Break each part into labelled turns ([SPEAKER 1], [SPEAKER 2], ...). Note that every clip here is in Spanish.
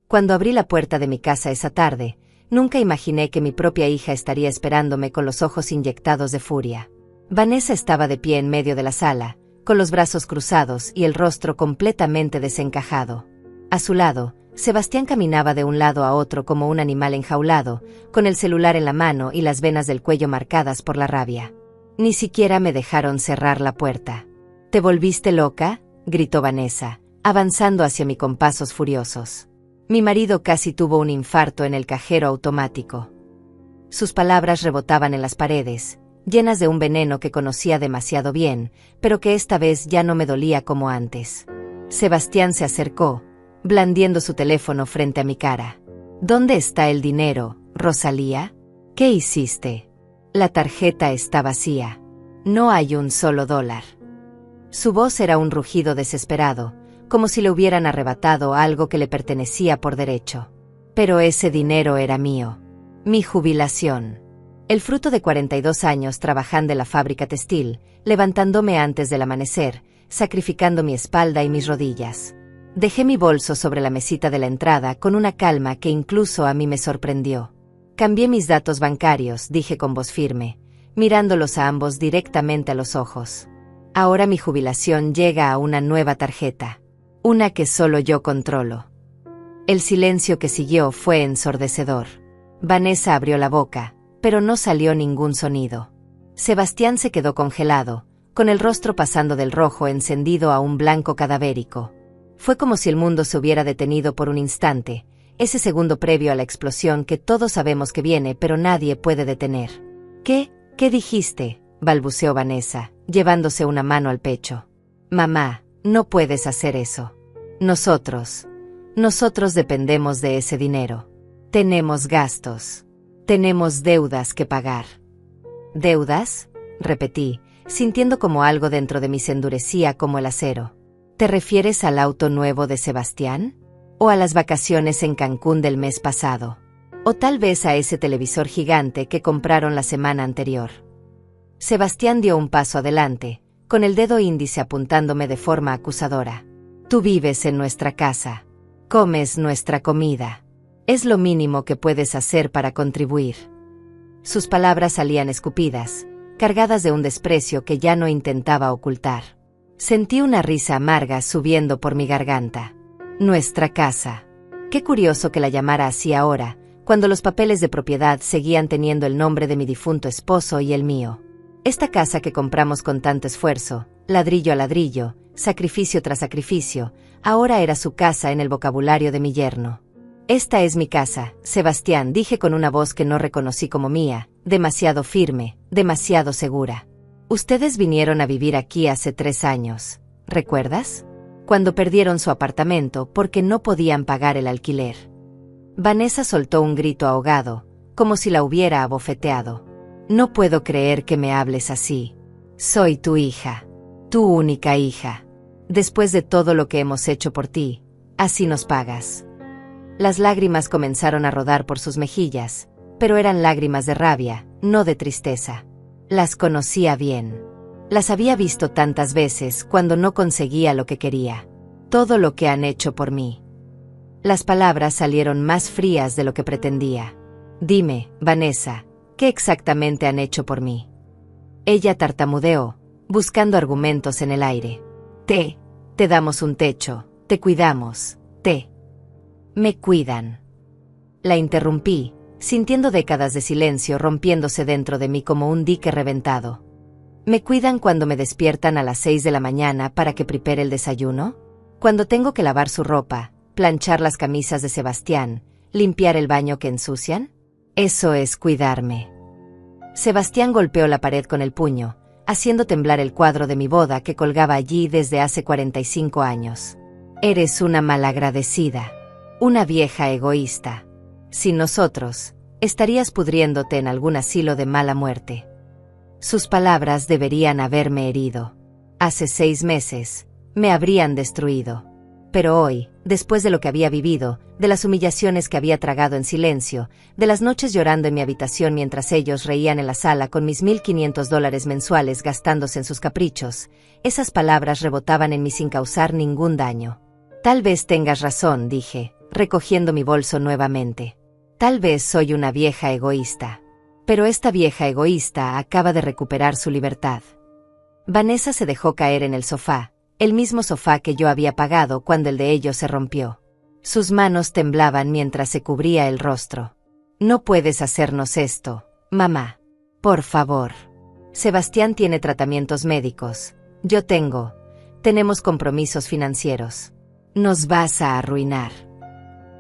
[SPEAKER 1] Cuando abrí la puerta de mi casa esa tarde, nunca imaginé que mi propia hija estaría esperándome con los ojos inyectados de furia. Vanessa estaba de pie en medio de la sala, con los brazos cruzados y el rostro completamente desencajado. A su lado, Sebastián caminaba de un lado a otro como un animal enjaulado, con el celular en la mano y las venas del cuello marcadas por la rabia. Ni siquiera me dejaron cerrar la puerta. ¿Te volviste loca?, gritó Vanessa, avanzando hacia mí con pasos furiosos. Mi marido casi tuvo un infarto en el cajero automático. Sus palabras rebotaban en las paredes, llenas de un veneno que conocía demasiado bien, pero que esta vez ya no me dolía como antes. Sebastián se acercó, blandiendo su teléfono frente a mi cara. ¿Dónde está el dinero, Rosalía? ¿Qué hiciste? La tarjeta está vacía. No hay un solo dólar. Su voz era un rugido desesperado, como si le hubieran arrebatado algo que le pertenecía por derecho. Pero ese dinero era mío. Mi jubilación. El fruto de 42 años trabajando en la fábrica textil, levantándome antes del amanecer, sacrificando mi espalda y mis rodillas. Dejé mi bolso sobre la mesita de la entrada con una calma que incluso a mí me sorprendió. Cambié mis datos bancarios, dije con voz firme, mirándolos a ambos directamente a los ojos. Ahora mi jubilación llega a una nueva tarjeta. Una que solo yo controlo. El silencio que siguió fue ensordecedor. Vanessa abrió la boca, pero no salió ningún sonido. Sebastián se quedó congelado, con el rostro pasando del rojo encendido a un blanco cadavérico. Fue como si el mundo se hubiera detenido por un instante, ese segundo previo a la explosión que todos sabemos que viene pero nadie puede detener. ¿Qué dijiste?, balbuceó Vanessa, llevándose una mano al pecho. Mamá, no puedes hacer eso. Nosotros dependemos de ese dinero. Tenemos gastos. Tenemos deudas que pagar. ¿Deudas?, repetí, sintiendo como algo dentro de mí se endurecía como el acero. ¿Te refieres al auto nuevo de Sebastián? ¿O a las vacaciones en Cancún del mes pasado? ¿O tal vez a ese televisor gigante que compraron la semana anterior? Sebastián dio un paso adelante, con el dedo índice apuntándome de forma acusadora. Tú vives en nuestra casa. Comes nuestra comida. Es lo mínimo que puedes hacer para contribuir. Sus palabras salían escupidas, cargadas de un desprecio que ya no intentaba ocultar. Sentí una risa amarga subiendo por mi garganta. Nuestra casa. Qué curioso que la llamara así ahora, cuando los papeles de propiedad seguían teniendo el nombre de mi difunto esposo y el mío. Esta casa que compramos con tanto esfuerzo, ladrillo a ladrillo, sacrificio tras sacrificio, ahora era su casa en el vocabulario de mi yerno. Esta es mi casa, Sebastián, dije con una voz que no reconocí como mía, demasiado firme, demasiado segura. Ustedes vinieron a vivir aquí hace 3 años, ¿recuerdas? Cuando perdieron su apartamento porque no podían pagar el alquiler. Vanessa soltó un grito ahogado, como si la hubiera abofeteado. No puedo creer que me hables así. Soy tu hija. Tu única hija. Después de todo lo que hemos hecho por ti, así nos pagas. Las lágrimas comenzaron a rodar por sus mejillas, pero eran lágrimas de rabia, no de tristeza. Las conocía bien. Las había visto tantas veces cuando no conseguía lo que quería. Todo lo que han hecho por mí. Las palabras salieron más frías de lo que pretendía. Dime, Vanessa, ¿qué exactamente han hecho por mí? Ella tartamudeó, buscando argumentos en el aire. Te damos un techo, te cuidamos, me cuidan. La interrumpí, sintiendo décadas de silencio rompiéndose dentro de mí como un dique reventado. ¿Me cuidan cuando me despiertan a las 6 de la mañana para que prepare el desayuno? Cuando tengo que lavar su ropa, planchar las camisas de Sebastián, limpiar el baño que ensucian? Eso es cuidarme. Sebastián golpeó la pared con el puño, haciendo temblar el cuadro de mi boda que colgaba allí desde hace 45 años. Eres una malagradecida. Una vieja egoísta. Sin nosotros, estarías pudriéndote en algún asilo de mala muerte. Sus palabras deberían haberme herido. Hace 6 meses, me habrían destruido. Pero hoy, después de lo que había vivido, de las humillaciones que había tragado en silencio, de las noches llorando en mi habitación mientras ellos reían en la sala con mis $1,500 mensuales gastándose en sus caprichos, esas palabras rebotaban en mí sin causar ningún daño. Tal vez tengas razón, dije, recogiendo mi bolso nuevamente. Tal vez soy una vieja egoísta. Pero esta vieja egoísta acaba de recuperar su libertad. Vanessa se dejó caer en el sofá, el mismo sofá que yo había pagado cuando el de ellos se rompió. Sus manos temblaban mientras se cubría el rostro. No puedes hacernos esto, mamá. Por favor. Sebastián tiene tratamientos médicos. Yo tenemos compromisos financieros. Nos vas a arruinar.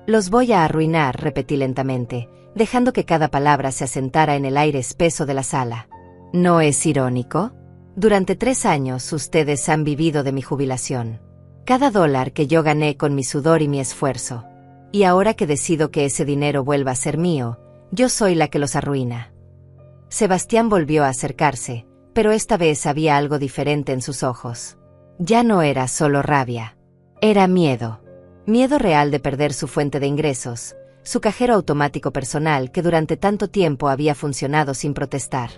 [SPEAKER 1] Los voy a arruinar, repetí lentamente, dejando que cada palabra se asentara en el aire espeso de la sala. ¿No es irónico? Durante 3 años ustedes han vivido de mi jubilación. Cada dólar que yo gané con mi sudor y mi esfuerzo. Y ahora que decido que ese dinero vuelva a ser mío, yo soy la que los arruina. Sebastián volvió a acercarse, pero esta vez había algo diferente en sus ojos. Ya no era solo rabia. Era miedo. Miedo real de perder su fuente de ingresos, su cajero automático personal que durante tanto tiempo había funcionado sin protestar.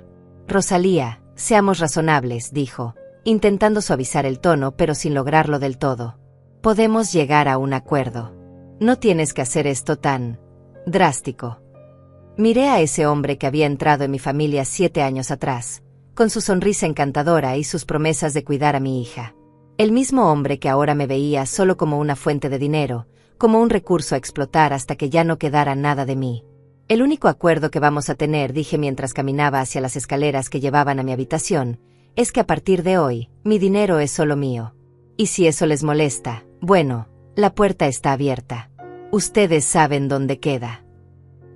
[SPEAKER 1] Rosalía, seamos razonables, dijo, intentando suavizar el tono pero sin lograrlo del todo. Podemos llegar a un acuerdo. No tienes que hacer esto tan drástico. Miré a ese hombre que había entrado en mi familia 7 años atrás, con su sonrisa encantadora y sus promesas de cuidar a mi hija. El mismo hombre que ahora me veía solo como una fuente de dinero, como un recurso a explotar hasta que ya no quedara nada de mí. El único acuerdo que vamos a tener, dije mientras caminaba hacia las escaleras que llevaban a mi habitación, es que a partir de hoy, mi dinero es solo mío. Y si eso les molesta, bueno, la puerta está abierta. Ustedes saben dónde queda.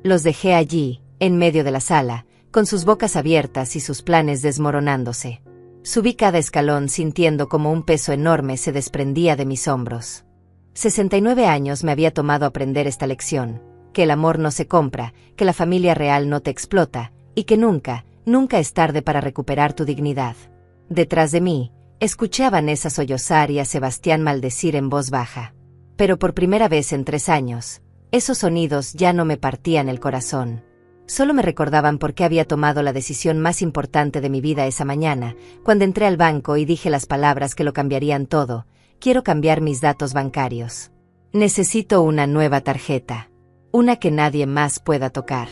[SPEAKER 1] Los dejé allí, en medio de la sala, con sus bocas abiertas y sus planes desmoronándose. Subí cada escalón sintiendo como un peso enorme se desprendía de mis hombros. 69 años me había tomado aprender esta lección, que el amor no se compra, que la familia real no te explota, y que nunca es tarde para recuperar tu dignidad. Detrás de mí, escuché a Vanessa sollozar y a Sebastián maldecir en voz baja. Pero por primera vez en 3 años, esos sonidos ya no me partían el corazón. Solo me recordaban por qué había tomado la decisión más importante de mi vida esa mañana, cuando entré al banco y dije las palabras que lo cambiarían todo. Quiero cambiar mis datos bancarios. Necesito una nueva tarjeta. Una que nadie más pueda tocar.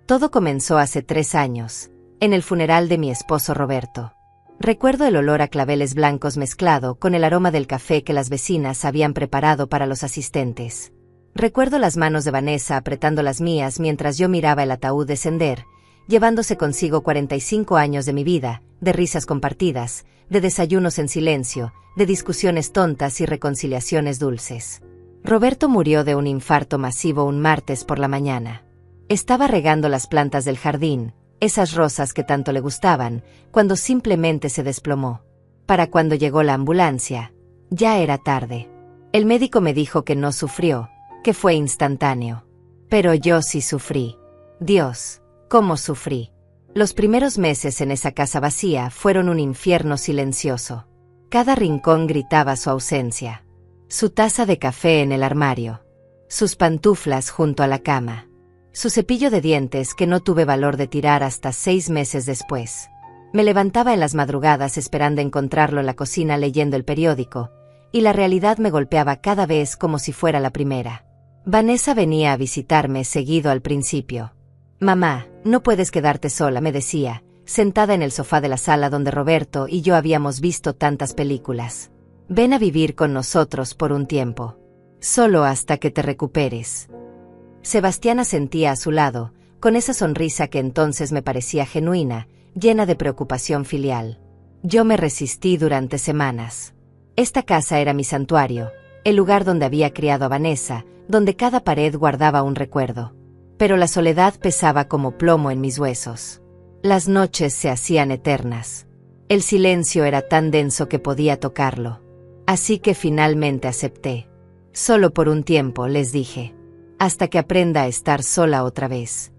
[SPEAKER 1] Todo comenzó hace 3 años, en el funeral de mi esposo Roberto. Recuerdo el olor a claveles blancos mezclado con el aroma del café que las vecinas habían preparado para los asistentes. Recuerdo las manos de Vanessa apretando las mías mientras yo miraba el ataúd descender, llevándose consigo 45 años de mi vida, de risas compartidas, de desayunos en silencio, de discusiones tontas y reconciliaciones dulces. Roberto murió de un infarto masivo un martes por la mañana. Estaba regando las plantas del jardín, esas rosas que tanto le gustaban, cuando simplemente se desplomó. Para cuando llegó la ambulancia, ya era tarde. El médico me dijo que no sufrió, que fue instantáneo. Pero yo sí sufrí. Dios, ¿cómo sufrí? Los primeros meses en esa casa vacía fueron un infierno silencioso. Cada rincón gritaba su ausencia. Su taza de café en el armario. Sus pantuflas junto a la cama. Su cepillo de dientes que no tuve valor de tirar hasta 6 meses después. Me levantaba en las madrugadas esperando encontrarlo en la cocina leyendo el periódico, y la realidad me golpeaba cada vez como si fuera la primera. Vanessa venía a visitarme seguido al principio. Mamá, no puedes quedarte sola, me decía, sentada en el sofá de la sala donde Roberto y yo habíamos visto tantas películas. Ven a vivir con nosotros por un tiempo. Solo hasta que te recuperes. Sebastián asentía a su lado, con esa sonrisa que entonces me parecía genuina, llena de preocupación filial. Yo me resistí durante semanas. Esta casa era mi santuario, el lugar donde había criado a Vanessa, donde cada pared guardaba un recuerdo. Pero la soledad pesaba como plomo en mis huesos. Las noches se hacían eternas. El silencio era tan denso que podía tocarlo. Así que finalmente acepté. Solo por un tiempo, les dije. Hasta que aprenda a estar sola otra vez.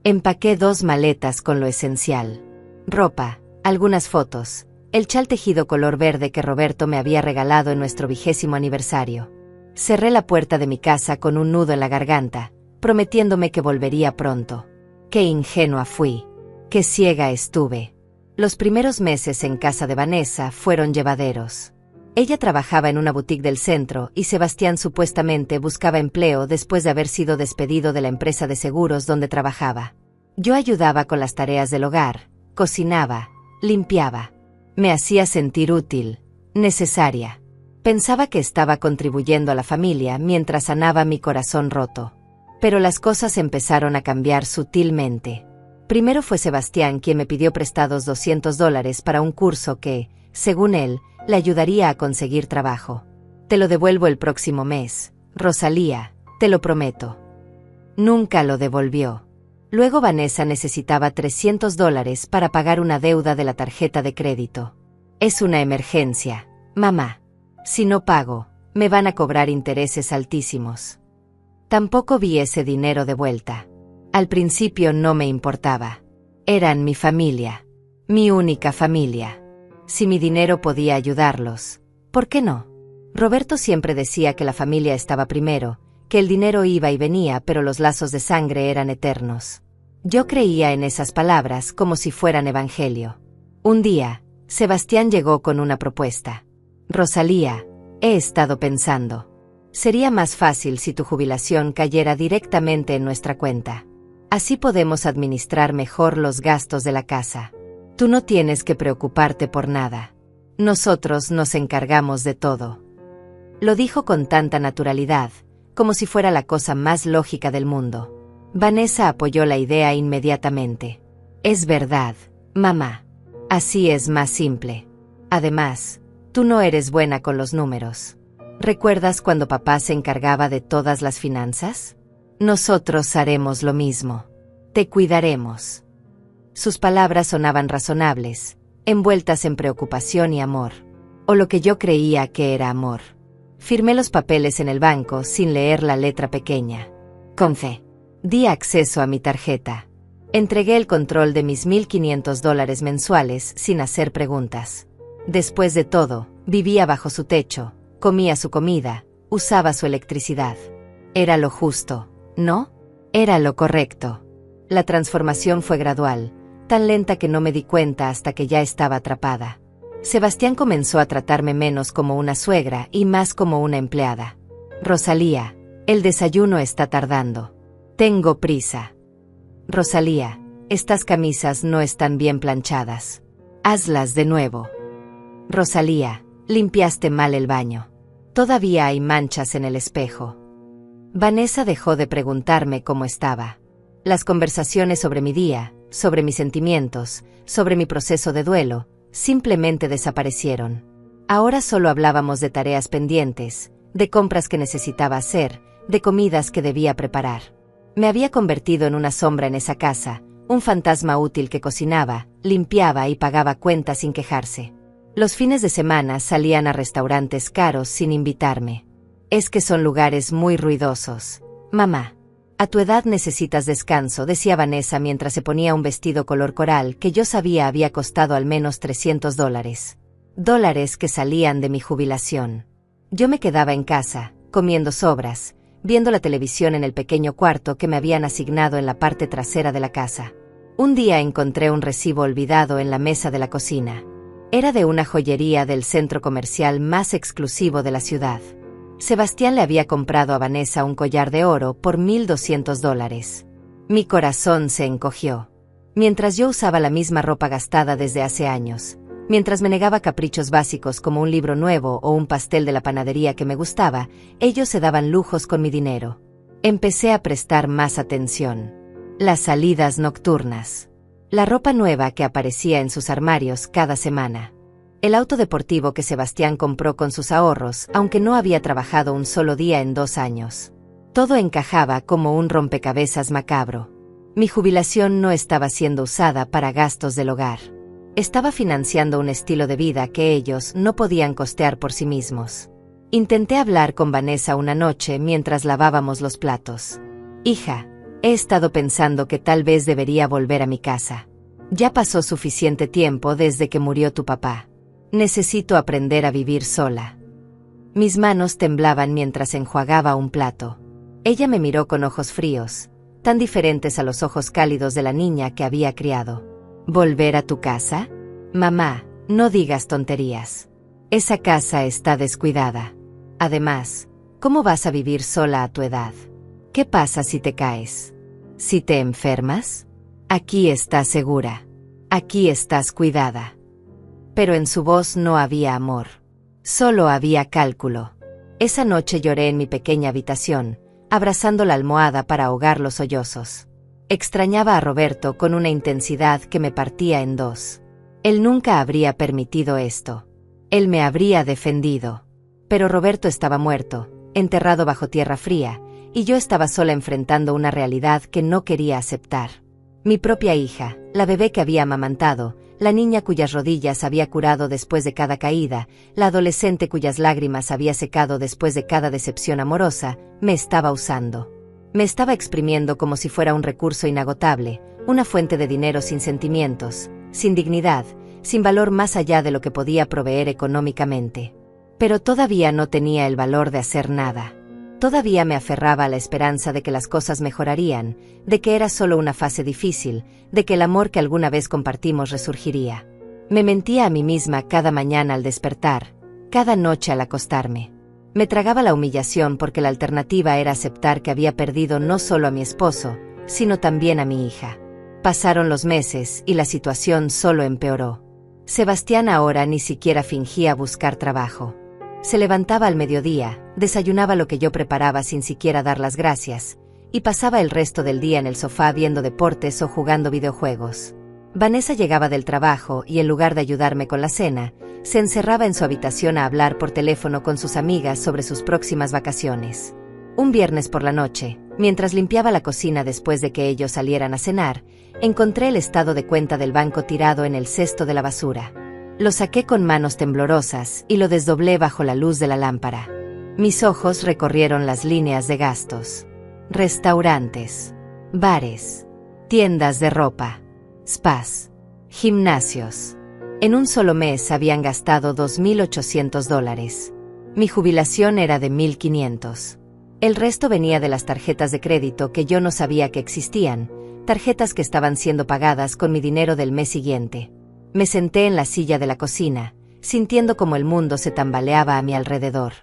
[SPEAKER 1] Empaqué 2 maletas con lo esencial. Ropa, algunas fotos, el chal tejido color verde que Roberto me había regalado en nuestro 20º aniversario. Cerré la puerta de mi casa con un nudo en la garganta, prometiéndome que volvería pronto. Qué ingenua fui. Qué ciega estuve. Los primeros meses en casa de Vanessa fueron llevaderos. Ella trabajaba en una boutique del centro y Sebastián supuestamente buscaba empleo después de haber sido despedido de la empresa de seguros donde trabajaba. Yo ayudaba con las tareas del hogar, cocinaba, limpiaba. Me hacía sentir útil, necesaria. Pensaba que estaba contribuyendo a la familia mientras sanaba mi corazón roto. Pero las cosas empezaron a cambiar sutilmente. Primero fue Sebastián quien me pidió prestados $200 para un curso que, según él, le ayudaría a conseguir trabajo. Te lo devuelvo el próximo mes, Rosalía, te lo prometo. Nunca lo devolvió. Luego Vanessa necesitaba $300 para pagar una deuda de la tarjeta de crédito. Es una emergencia, mamá. Si no pago, me van a cobrar intereses altísimos. Tampoco vi ese dinero de vuelta. Al principio no me importaba. Eran mi familia. Mi única familia. Si mi dinero podía ayudarlos, ¿por qué no? Roberto siempre decía que la familia estaba primero, que el dinero iba y venía, pero los lazos de sangre eran eternos. Yo creía en esas palabras como si fueran evangelio. Un día, Sebastián llegó con una propuesta. Rosalía, he estado pensando. Sería más fácil si tu jubilación cayera directamente en nuestra cuenta. Así podemos administrar mejor los gastos de la casa. Tú no tienes que preocuparte por nada. Nosotros nos encargamos de todo. Lo dijo con tanta naturalidad, como si fuera la cosa más lógica del mundo. Vanessa apoyó la idea inmediatamente. Es verdad, mamá. Así es más simple. Además, tú no eres buena con los números. ¿Recuerdas cuando papá se encargaba de todas las finanzas? Nosotros haremos lo mismo. Te cuidaremos. Sus palabras sonaban razonables, envueltas en preocupación y amor. O lo que yo creía que era amor. Firmé los papeles en el banco sin leer la letra pequeña. Con fe. Di acceso a mi tarjeta. Entregué el control de mis $1,500 mensuales sin hacer preguntas. Después de todo, vivía bajo su techo, comía su comida, usaba su electricidad. Era lo justo, ¿no? Era lo correcto. La transformación fue gradual, tan lenta que no me di cuenta hasta que ya estaba atrapada. Sebastián comenzó a tratarme menos como una suegra y más como una empleada. Rosalía, el desayuno está tardando. Tengo prisa. Rosalía, estas camisas no están bien planchadas. Hazlas de nuevo. Rosalía, limpiaste mal el baño. Todavía hay manchas en el espejo. Vanessa dejó de preguntarme cómo estaba. Las conversaciones sobre mi día, sobre mis sentimientos, sobre mi proceso de duelo, simplemente desaparecieron. Ahora solo hablábamos de tareas pendientes, de compras que necesitaba hacer, de comidas que debía preparar. Me había convertido en una sombra en esa casa, un fantasma útil que cocinaba, limpiaba y pagaba cuentas sin quejarse. Los fines de semana salían a restaurantes caros sin invitarme. Es que son lugares muy ruidosos. Mamá, a tu edad necesitas descanso, decía Vanessa mientras se ponía un vestido color coral que yo sabía había costado al menos $300. Dólares que salían de mi jubilación. Yo me quedaba en casa, comiendo sobras, viendo la televisión en el pequeño cuarto que me habían asignado en la parte trasera de la casa. Un día encontré un recibo olvidado en la mesa de la cocina. Era de una joyería del centro comercial más exclusivo de la ciudad. Sebastián le había comprado a Vanessa un collar de oro por $1,200. Mi corazón se encogió. Mientras yo usaba la misma ropa gastada desde hace años, mientras me negaba caprichos básicos como un libro nuevo o un pastel de la panadería que me gustaba, ellos se daban lujos con mi dinero. Empecé a prestar más atención. Las salidas nocturnas. La ropa nueva que aparecía en sus armarios cada semana. El auto deportivo que Sebastián compró con sus ahorros, aunque no había trabajado un solo día en 2 años. Todo encajaba como un rompecabezas macabro. Mi jubilación no estaba siendo usada para gastos del hogar. Estaba financiando un estilo de vida que ellos no podían costear por sí mismos. Intenté hablar con Vanessa una noche mientras lavábamos los platos. Hija, he estado pensando que tal vez debería volver a mi casa. Ya pasó suficiente tiempo desde que murió tu papá. Necesito aprender a vivir sola. Mis manos temblaban mientras enjuagaba un plato. Ella me miró con ojos fríos, tan diferentes a los ojos cálidos de la niña que había criado. ¿Volver a tu casa? Mamá, no digas tonterías. Esa casa está descuidada. Además, ¿cómo vas a vivir sola a tu edad? ¿Qué pasa si te caes? ¿Si te enfermas? Aquí estás segura. Aquí estás cuidada. Pero en su voz no había amor. Solo había cálculo. Esa noche lloré en mi pequeña habitación, abrazando la almohada para ahogar los sollozos. Extrañaba a Roberto con una intensidad que me partía en dos. Él nunca habría permitido esto. Él me habría defendido. Pero Roberto estaba muerto, enterrado bajo tierra fría, y yo estaba sola enfrentando una realidad que no quería aceptar. Mi propia hija, la bebé que había amamantado, la niña cuyas rodillas había curado después de cada caída, la adolescente cuyas lágrimas había secado después de cada decepción amorosa, me estaba usando. Me estaba exprimiendo como si fuera un recurso inagotable, una fuente de dinero sin sentimientos, sin dignidad, sin valor más allá de lo que podía proveer económicamente. Pero todavía no tenía el valor de hacer nada. Todavía me aferraba a la esperanza de que las cosas mejorarían, de que era solo una fase difícil, de que el amor que alguna vez compartimos resurgiría. Me mentía a mí misma cada mañana al despertar, cada noche al acostarme. Me tragaba la humillación porque la alternativa era aceptar que había perdido no solo a mi esposo, sino también a mi hija. Pasaron los meses y la situación solo empeoró. Sebastián ahora ni siquiera fingía buscar trabajo. Se levantaba al mediodía, desayunaba lo que yo preparaba sin siquiera dar las gracias, y pasaba el resto del día en el sofá viendo deportes o jugando videojuegos. Vanessa llegaba del trabajo y en lugar de ayudarme con la cena, se encerraba en su habitación a hablar por teléfono con sus amigas sobre sus próximas vacaciones. Un viernes por la noche, mientras limpiaba la cocina después de que ellos salieran a cenar, encontré el estado de cuenta del banco tirado en el cesto de la basura. Lo saqué con manos temblorosas y lo desdoblé bajo la luz de la lámpara. Mis ojos recorrieron las líneas de gastos. Restaurantes, bares, tiendas de ropa, spas, gimnasios. En un solo mes habían gastado $2.800. Mi jubilación era de $1.500. El resto venía de las tarjetas de crédito que yo no sabía que existían, tarjetas que estaban siendo pagadas con mi dinero del mes siguiente. Me senté en la silla de la cocina, sintiendo como el mundo se tambaleaba a mi alrededor.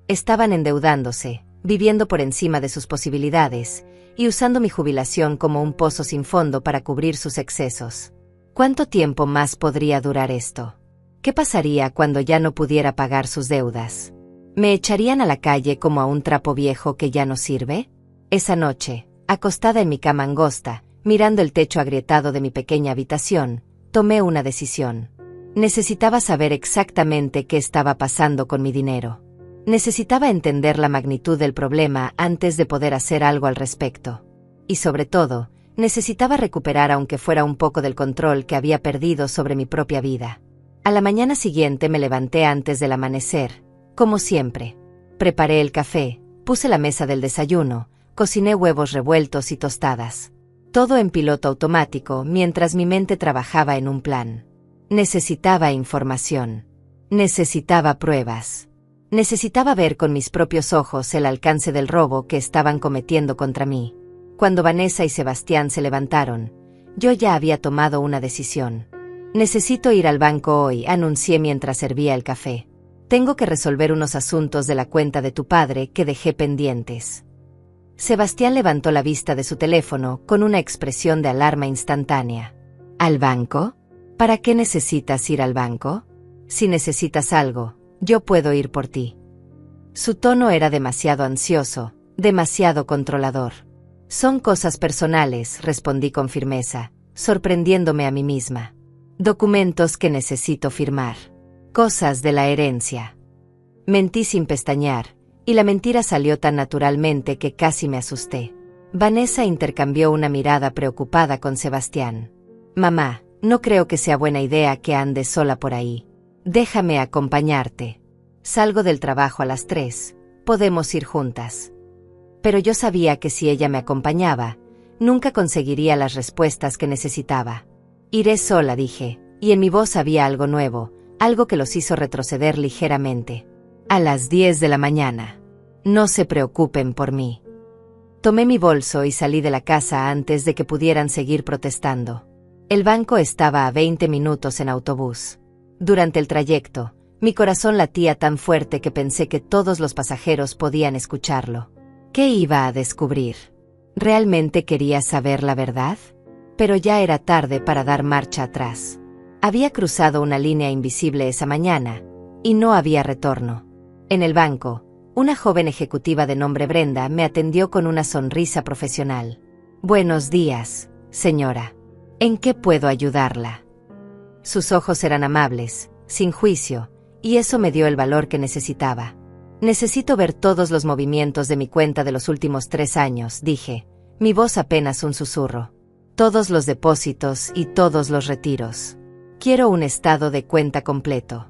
[SPEAKER 1] Estaban endeudándose, viviendo por encima de sus posibilidades, y usando mi jubilación como un pozo sin fondo para cubrir sus excesos. ¿Cuánto tiempo más podría durar esto? ¿Qué pasaría cuando ya no pudiera pagar sus deudas? ¿Me echarían a la calle como a un trapo viejo que ya no sirve? Esa noche, acostada en mi cama angosta, mirando el techo agrietado de mi pequeña habitación, tomé una decisión. Necesitaba saber exactamente qué estaba pasando con mi dinero. Necesitaba entender la magnitud del problema antes de poder hacer algo al respecto. Y sobre todo, necesitaba recuperar aunque fuera un poco del control que había perdido sobre mi propia vida. A la mañana siguiente me levanté antes del amanecer, como siempre. Preparé el café, puse la mesa del desayuno, cociné huevos revueltos y tostadas. Todo en piloto automático mientras mi mente trabajaba en un plan. Necesitaba información. Necesitaba pruebas. Necesitaba ver con mis propios ojos el alcance del robo que estaban cometiendo contra mí. Cuando Vanessa y Sebastián se levantaron, yo ya había tomado una decisión. Necesito ir al banco hoy, anuncié mientras servía el café. Tengo que resolver unos asuntos de la cuenta de tu padre que dejé pendientes. Sebastián levantó la vista de su teléfono con una expresión de alarma instantánea. ¿Al banco? ¿Para qué necesitas ir al banco? Si necesitas algo, yo puedo ir por ti. Su tono era demasiado ansioso, demasiado controlador. Son cosas personales, respondí con firmeza, sorprendiéndome a mí misma. Documentos que necesito firmar. Cosas de la herencia. Mentí sin pestañear, y la mentira salió tan naturalmente que casi me asusté. Vanessa intercambió una mirada preocupada con Sebastián. Mamá, no creo que sea buena idea que andes sola por ahí. Déjame acompañarte. Salgo del trabajo a las 3, podemos ir juntas. Pero yo sabía que si ella me acompañaba, nunca conseguiría las respuestas que necesitaba. Iré sola, dije, y en mi voz había algo nuevo, algo que los hizo retroceder ligeramente. A las 10 de la mañana. No se preocupen por mí. Tomé mi bolso y salí de la casa antes de que pudieran seguir protestando. El banco estaba a 20 minutos en autobús. Durante el trayecto, Mi corazón latía tan fuerte que pensé que todos los pasajeros podían escucharlo. ¿Qué iba a descubrir? ¿Realmente quería saber la verdad? Pero ya era tarde para dar marcha atrás. Había cruzado una línea invisible esa mañana, y no había retorno. En el banco, una joven ejecutiva de nombre Brenda me atendió con una sonrisa profesional. «Buenos días, señora. ¿En qué puedo ayudarla?» Sus ojos eran amables, sin juicio, y eso me dio el valor que necesitaba. «Necesito ver todos los movimientos de mi cuenta de los últimos 3 años», dije, mi voz apenas un susurro. «Todos los depósitos y todos los retiros. Quiero un estado de cuenta completo».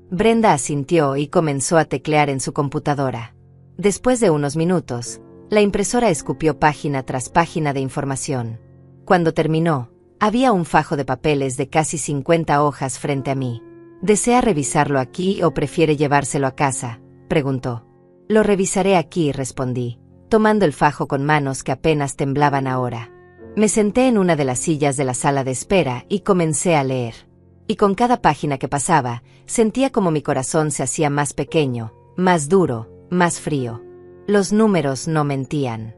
[SPEAKER 1] Brenda asintió y comenzó a teclear en su computadora. Después de unos minutos, la impresora escupió página tras página de información. Cuando terminó, había un fajo de papeles de casi 50 hojas frente a mí. «¿Desea revisarlo aquí o prefiere llevárselo a casa?», preguntó. «Lo revisaré aquí», respondí, tomando el fajo con manos que apenas temblaban ahora. Me senté en una de las sillas de la sala de espera y comencé a leer. Y con cada página que pasaba, sentía como mi corazón se hacía más pequeño, más duro, más frío. Los números no mentían.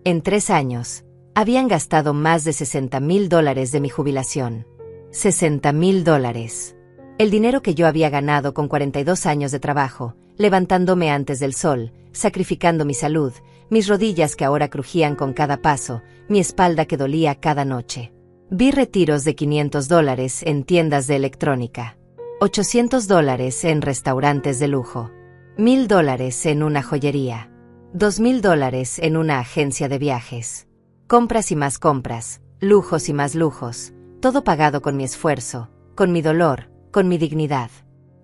[SPEAKER 1] En 3 años, habían gastado más de $60,000 de mi jubilación. $60,000. El dinero que yo había ganado con 42 años de trabajo, levantándome antes del sol, sacrificando mi salud, mis rodillas que ahora crujían con cada paso, mi espalda que dolía cada noche. Vi retiros de $500 en tiendas de electrónica, $800 en restaurantes de lujo, $1,000 en una joyería, $2,000 en una agencia de viajes. Compras y más compras, lujos y más lujos, todo pagado con mi esfuerzo, con mi dolor, con mi dignidad.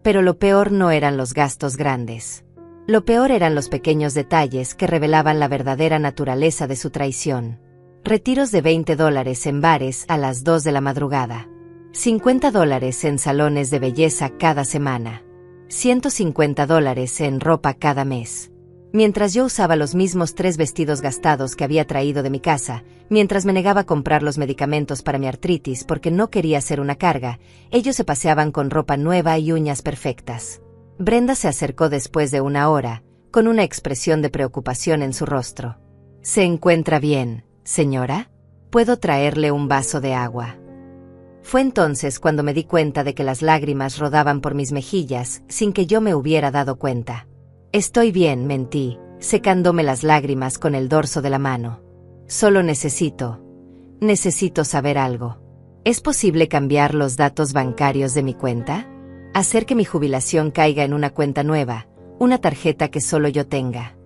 [SPEAKER 1] Pero lo peor no eran los gastos grandes. Lo peor eran los pequeños detalles que revelaban la verdadera naturaleza de su traición. Retiros de $20 en bares a las 2 de la madrugada. $50 en salones de belleza cada semana. $150 en ropa cada mes. Mientras yo usaba los mismos 3 vestidos gastados que había traído de mi casa, mientras me negaba a comprar los medicamentos para mi artritis porque no quería ser una carga, ellos se paseaban con ropa nueva y uñas perfectas. Brenda se acercó después de 1 hora, con una expresión de preocupación en su rostro. «¿Se encuentra bien, señora? ¿Puedo traerle un vaso de agua?». Fue entonces cuando me di cuenta de que las lágrimas rodaban por mis mejillas sin que yo me hubiera dado cuenta. «Estoy bien», mentí, secándome las lágrimas con el dorso de la mano. «Solo necesito saber algo. ¿Es posible cambiar los datos bancarios de mi cuenta? Hacer que mi jubilación caiga en una cuenta nueva, una tarjeta que solo yo tenga».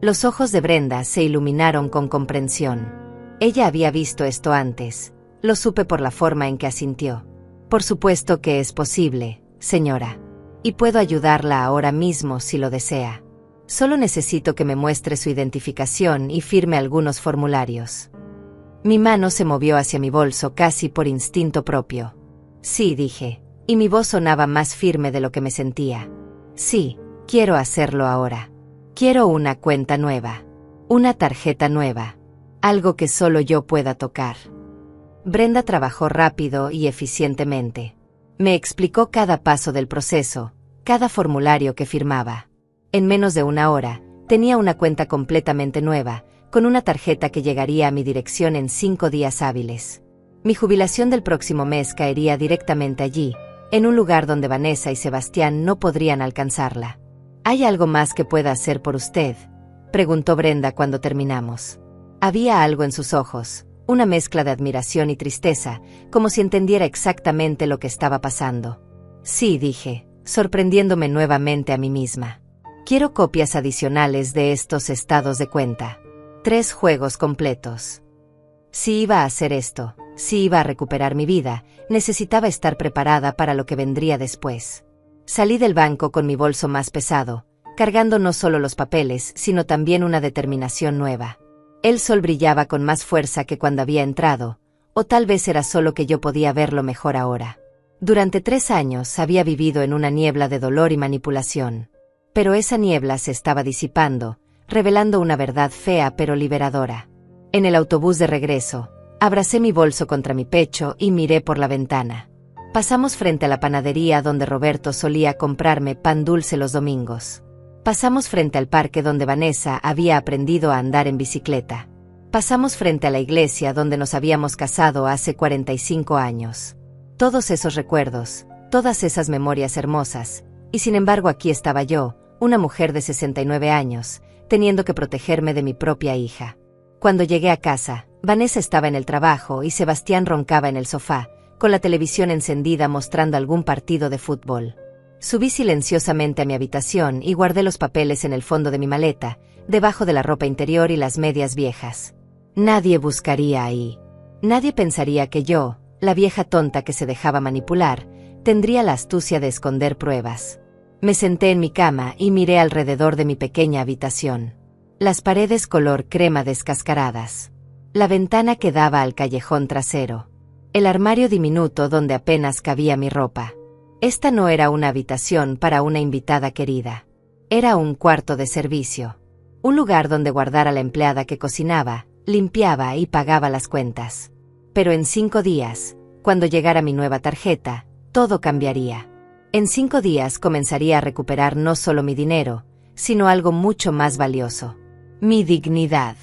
[SPEAKER 1] Los ojos de Brenda se iluminaron con comprensión. Ella había visto esto antes. Lo supe por la forma en que asintió. «Por supuesto que es posible, señora. Y puedo ayudarla ahora mismo si lo desea. Solo necesito que me muestre su identificación y firme algunos formularios». Mi mano se movió hacia mi bolso casi por instinto propio. «Sí», dije, y mi voz sonaba más firme de lo que me sentía. «Sí, quiero hacerlo ahora. Quiero una cuenta nueva. Una tarjeta nueva. Algo que solo yo pueda tocar». Brenda trabajó rápido y eficientemente. Me explicó cada paso del proceso, cada formulario que firmaba. En menos de 1 hora, tenía una cuenta completamente nueva, con una tarjeta que llegaría a mi dirección en 5 días hábiles. Mi jubilación del próximo mes caería directamente allí, en un lugar donde Vanessa y Sebastián no podrían alcanzarla. «¿Hay algo más que pueda hacer por usted?», preguntó Brenda cuando terminamos. Había algo en sus ojos, una mezcla de admiración y tristeza, como si entendiera exactamente lo que estaba pasando. «Sí», dije, sorprendiéndome nuevamente a mí misma. «Quiero copias adicionales de estos estados de cuenta. 3 juegos completos». Si iba a hacer esto, si iba a recuperar mi vida, necesitaba estar preparada para lo que vendría después. Salí del banco con mi bolso más pesado, cargando no solo los papeles, sino también una determinación nueva. El sol brillaba con más fuerza que cuando había entrado, o tal vez era solo que yo podía verlo mejor ahora. Durante 3 años había vivido en una niebla de dolor y manipulación. Pero esa niebla se estaba disipando, revelando una verdad fea pero liberadora. En el autobús de regreso, abracé mi bolso contra mi pecho y miré por la ventana. Pasamos frente a la panadería donde Roberto solía comprarme pan dulce los domingos. Pasamos frente al parque donde Vanessa había aprendido a andar en bicicleta. Pasamos frente a la iglesia donde nos habíamos casado hace 45 años. Todos esos recuerdos, todas esas memorias hermosas, y sin embargo aquí estaba yo, una mujer de 69 años, teniendo que protegerme de mi propia hija. Cuando llegué a casa, Vanessa estaba en el trabajo y Sebastián roncaba en el sofá, con la televisión encendida mostrando algún partido de fútbol. Subí silenciosamente a mi habitación y guardé los papeles en el fondo de mi maleta, debajo de la ropa interior y las medias viejas. Nadie buscaría ahí. Nadie pensaría que yo, la vieja tonta que se dejaba manipular, tendría la astucia de esconder pruebas. Me senté en mi cama y miré alrededor de mi pequeña habitación. Las paredes color crema descascaradas. La ventana que daba al callejón trasero. El armario diminuto donde apenas cabía mi ropa. Esta no era una habitación para una invitada querida. Era un cuarto de servicio. Un lugar donde guardar a la empleada que cocinaba, limpiaba y pagaba las cuentas. Pero en 5 días, cuando llegara mi nueva tarjeta, todo cambiaría. En 5 días comenzaría a recuperar no solo mi dinero, sino algo mucho más valioso. Mi dignidad.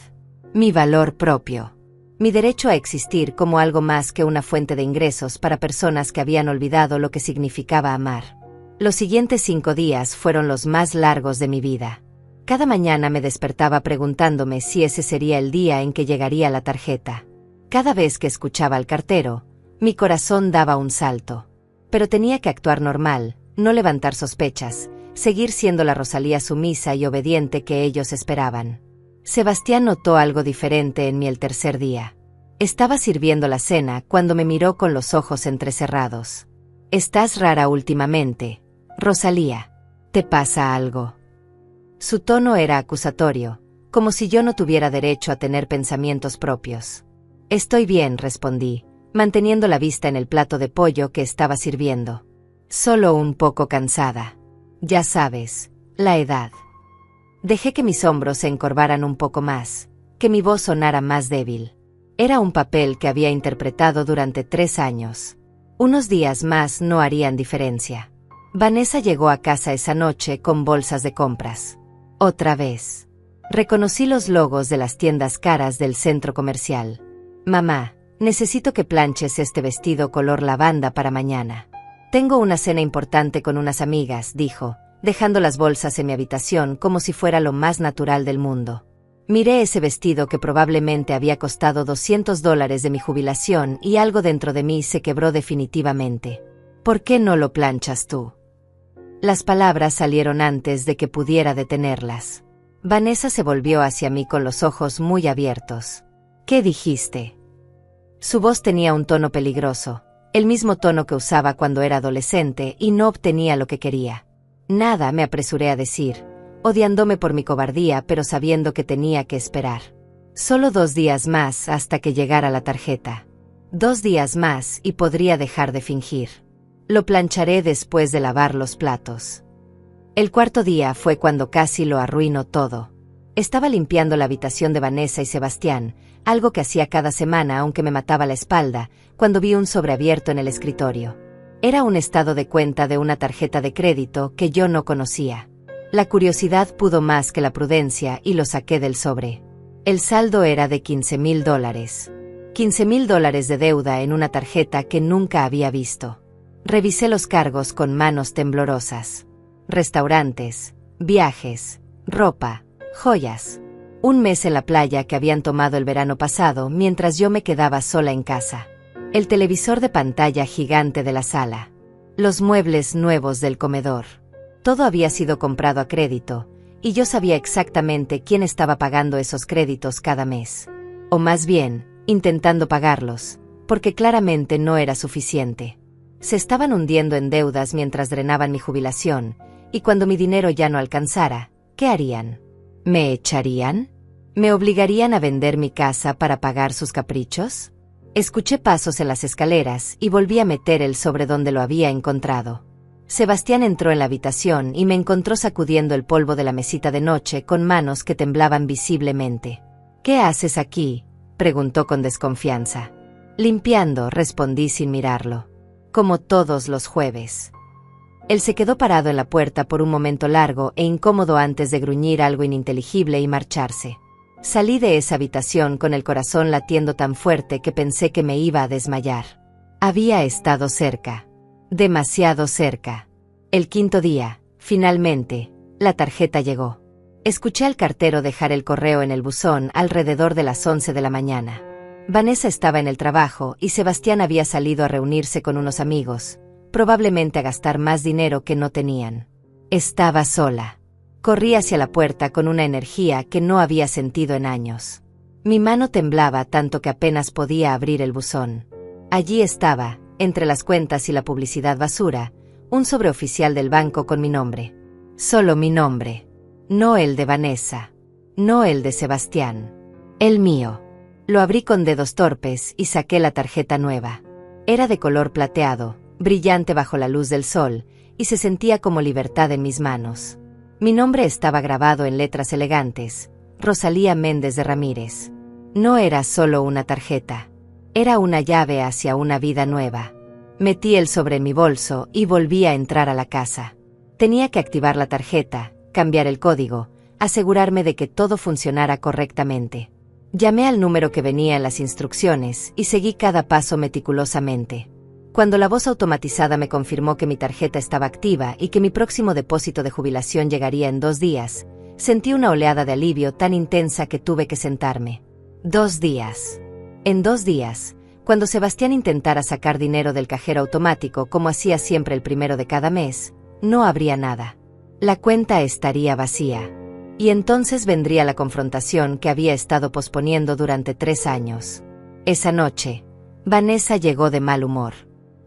[SPEAKER 1] Mi valor propio. Mi derecho a existir como algo más que una fuente de ingresos para personas que habían olvidado lo que significaba amar. Los siguientes 5 días fueron los más largos de mi vida. Cada mañana me despertaba preguntándome si ese sería el día en que llegaría la tarjeta. Cada vez que escuchaba al cartero, mi corazón daba un salto. Pero tenía que actuar normal, no levantar sospechas, seguir siendo la Rosalía sumisa y obediente que ellos esperaban. Sebastián notó algo diferente en mí el tercer día. Estaba sirviendo la cena cuando me miró con los ojos entrecerrados. «Estás rara últimamente, Rosalía. ¿Te pasa algo?» Su tono era acusatorio, como si yo no tuviera derecho a tener pensamientos propios. «Estoy bien», respondí, manteniendo la vista en el plato de pollo que estaba sirviendo. «Solo un poco cansada. Ya sabes, la edad». Dejé que mis hombros se encorvaran un poco más, que mi voz sonara más débil. Era un papel que había interpretado durante 3 años. Unos días más no harían diferencia. Vanessa llegó a casa esa noche con bolsas de compras. Otra vez. Reconocí los logos de las tiendas caras del centro comercial. «Mamá, necesito que planches este vestido color lavanda para mañana. Tengo una cena importante con unas amigas», dijo, dejando las bolsas en mi habitación como si fuera lo más natural del mundo. Miré ese vestido que probablemente había costado $200 de mi jubilación y algo dentro de mí se quebró definitivamente. «¿Por qué no lo planchas tú?» Las palabras salieron antes de que pudiera detenerlas. Vanessa se volvió hacia mí con los ojos muy abiertos. «¿Qué dijiste?» Su voz tenía un tono peligroso, el mismo tono que usaba cuando era adolescente y no obtenía lo que quería. «Nada», me apresuré a decir, odiándome por mi cobardía pero sabiendo que tenía que esperar. Solo 2 días más hasta que llegara la tarjeta. 2 días más y podría dejar de fingir. Lo plancharé después de lavar los platos. El 4.º día fue cuando casi lo arruinó todo. Estaba limpiando la habitación de Vanessa y Sebastián, algo que hacía cada semana aunque me mataba la espalda, cuando vi un sobre abierto en el escritorio. Era un estado de cuenta de una tarjeta de crédito que yo no conocía. La curiosidad pudo más que la prudencia y lo saqué del sobre. El saldo era de $15,000. $15,000 de deuda en una tarjeta que nunca había visto. Revisé los cargos con manos temblorosas. Restaurantes, viajes, ropa, joyas. Un mes en la playa que habían tomado el verano pasado mientras yo me quedaba sola en casa. El televisor de pantalla gigante de la sala. Los muebles nuevos del comedor. Todo había sido comprado a crédito, y yo sabía exactamente quién estaba pagando esos créditos cada mes. O más bien, intentando pagarlos, porque claramente no era suficiente. Se estaban hundiendo en deudas mientras drenaban mi jubilación, y cuando mi dinero ya no alcanzara, ¿qué harían? ¿Me echarían? ¿Me obligarían a vender mi casa para pagar sus caprichos? Escuché pasos en las escaleras y volví a meter el sobre donde lo había encontrado. Sebastián entró en la habitación y me encontró sacudiendo el polvo de la mesita de noche con manos que temblaban visiblemente. «¿Qué haces aquí?», preguntó con desconfianza. «Limpiando», respondí sin mirarlo. como todos los jueves. Él se quedó parado en la puerta por un momento largo e incómodo antes de gruñir algo ininteligible y marcharse. Salí de esa habitación con el corazón latiendo tan fuerte que pensé que me iba a desmayar. Había estado cerca. Demasiado cerca. El quinto día, finalmente, la tarjeta llegó. Escuché al cartero dejar el correo en el buzón alrededor de las 11 de la mañana. Vanessa estaba en el trabajo y Sebastián había salido a reunirse con unos amigos, probablemente a gastar más dinero que no tenían. Estaba sola. Corrí hacia la puerta con una energía que no había sentido en años. Mi mano temblaba tanto que apenas podía abrir el buzón. Allí estaba, entre las cuentas y la publicidad basura, un sobreoficial del banco con mi nombre. Solo mi nombre. No el de Vanessa. No el de Sebastián. El mío. Lo abrí con dedos torpes y saqué la tarjeta nueva. Era de color plateado, brillante bajo la luz del sol, y se sentía como libertad en mis manos. Mi nombre estaba grabado en letras elegantes, Rosalía Méndez de Ramírez. No era solo una tarjeta. Era una llave hacia una vida nueva. Metí el sobre en mi bolso y volví a entrar a la casa. Tenía que activar la tarjeta, cambiar el código, asegurarme de que todo funcionara correctamente. Llamé al número que venía en las instrucciones y seguí cada paso meticulosamente. Cuando la voz automatizada me confirmó que mi tarjeta estaba activa y que mi próximo depósito de jubilación llegaría en 2 días, sentí una oleada de alivio tan intensa que tuve que sentarme. 2 días. En 2 días, cuando Sebastián intentara sacar dinero del cajero automático como hacía siempre el primero de cada mes, no habría nada. La cuenta estaría vacía. Y entonces vendría la confrontación que había estado posponiendo durante 3 años. Esa noche, Vanessa llegó de mal humor.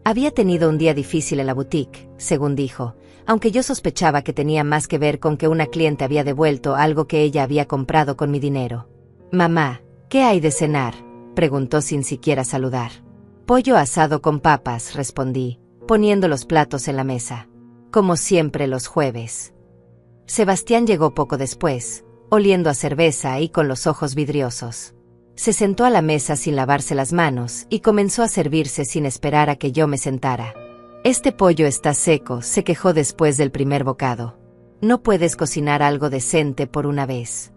[SPEAKER 1] Había tenido un día difícil en la boutique, según dijo, aunque yo sospechaba que tenía más que ver con que una cliente había devuelto algo que ella había comprado con mi dinero. «Mamá, ¿qué hay de cenar?», preguntó sin siquiera saludar. «Pollo asado con papas», respondí, poniendo los platos en la mesa. Como siempre los jueves. Sebastián llegó poco después, oliendo a cerveza y con los ojos vidriosos. Se sentó a la mesa sin lavarse las manos y comenzó a servirse sin esperar a que yo me sentara. «Este pollo está seco», se quejó después del primer bocado. «¿No puedes cocinar algo decente por una vez?».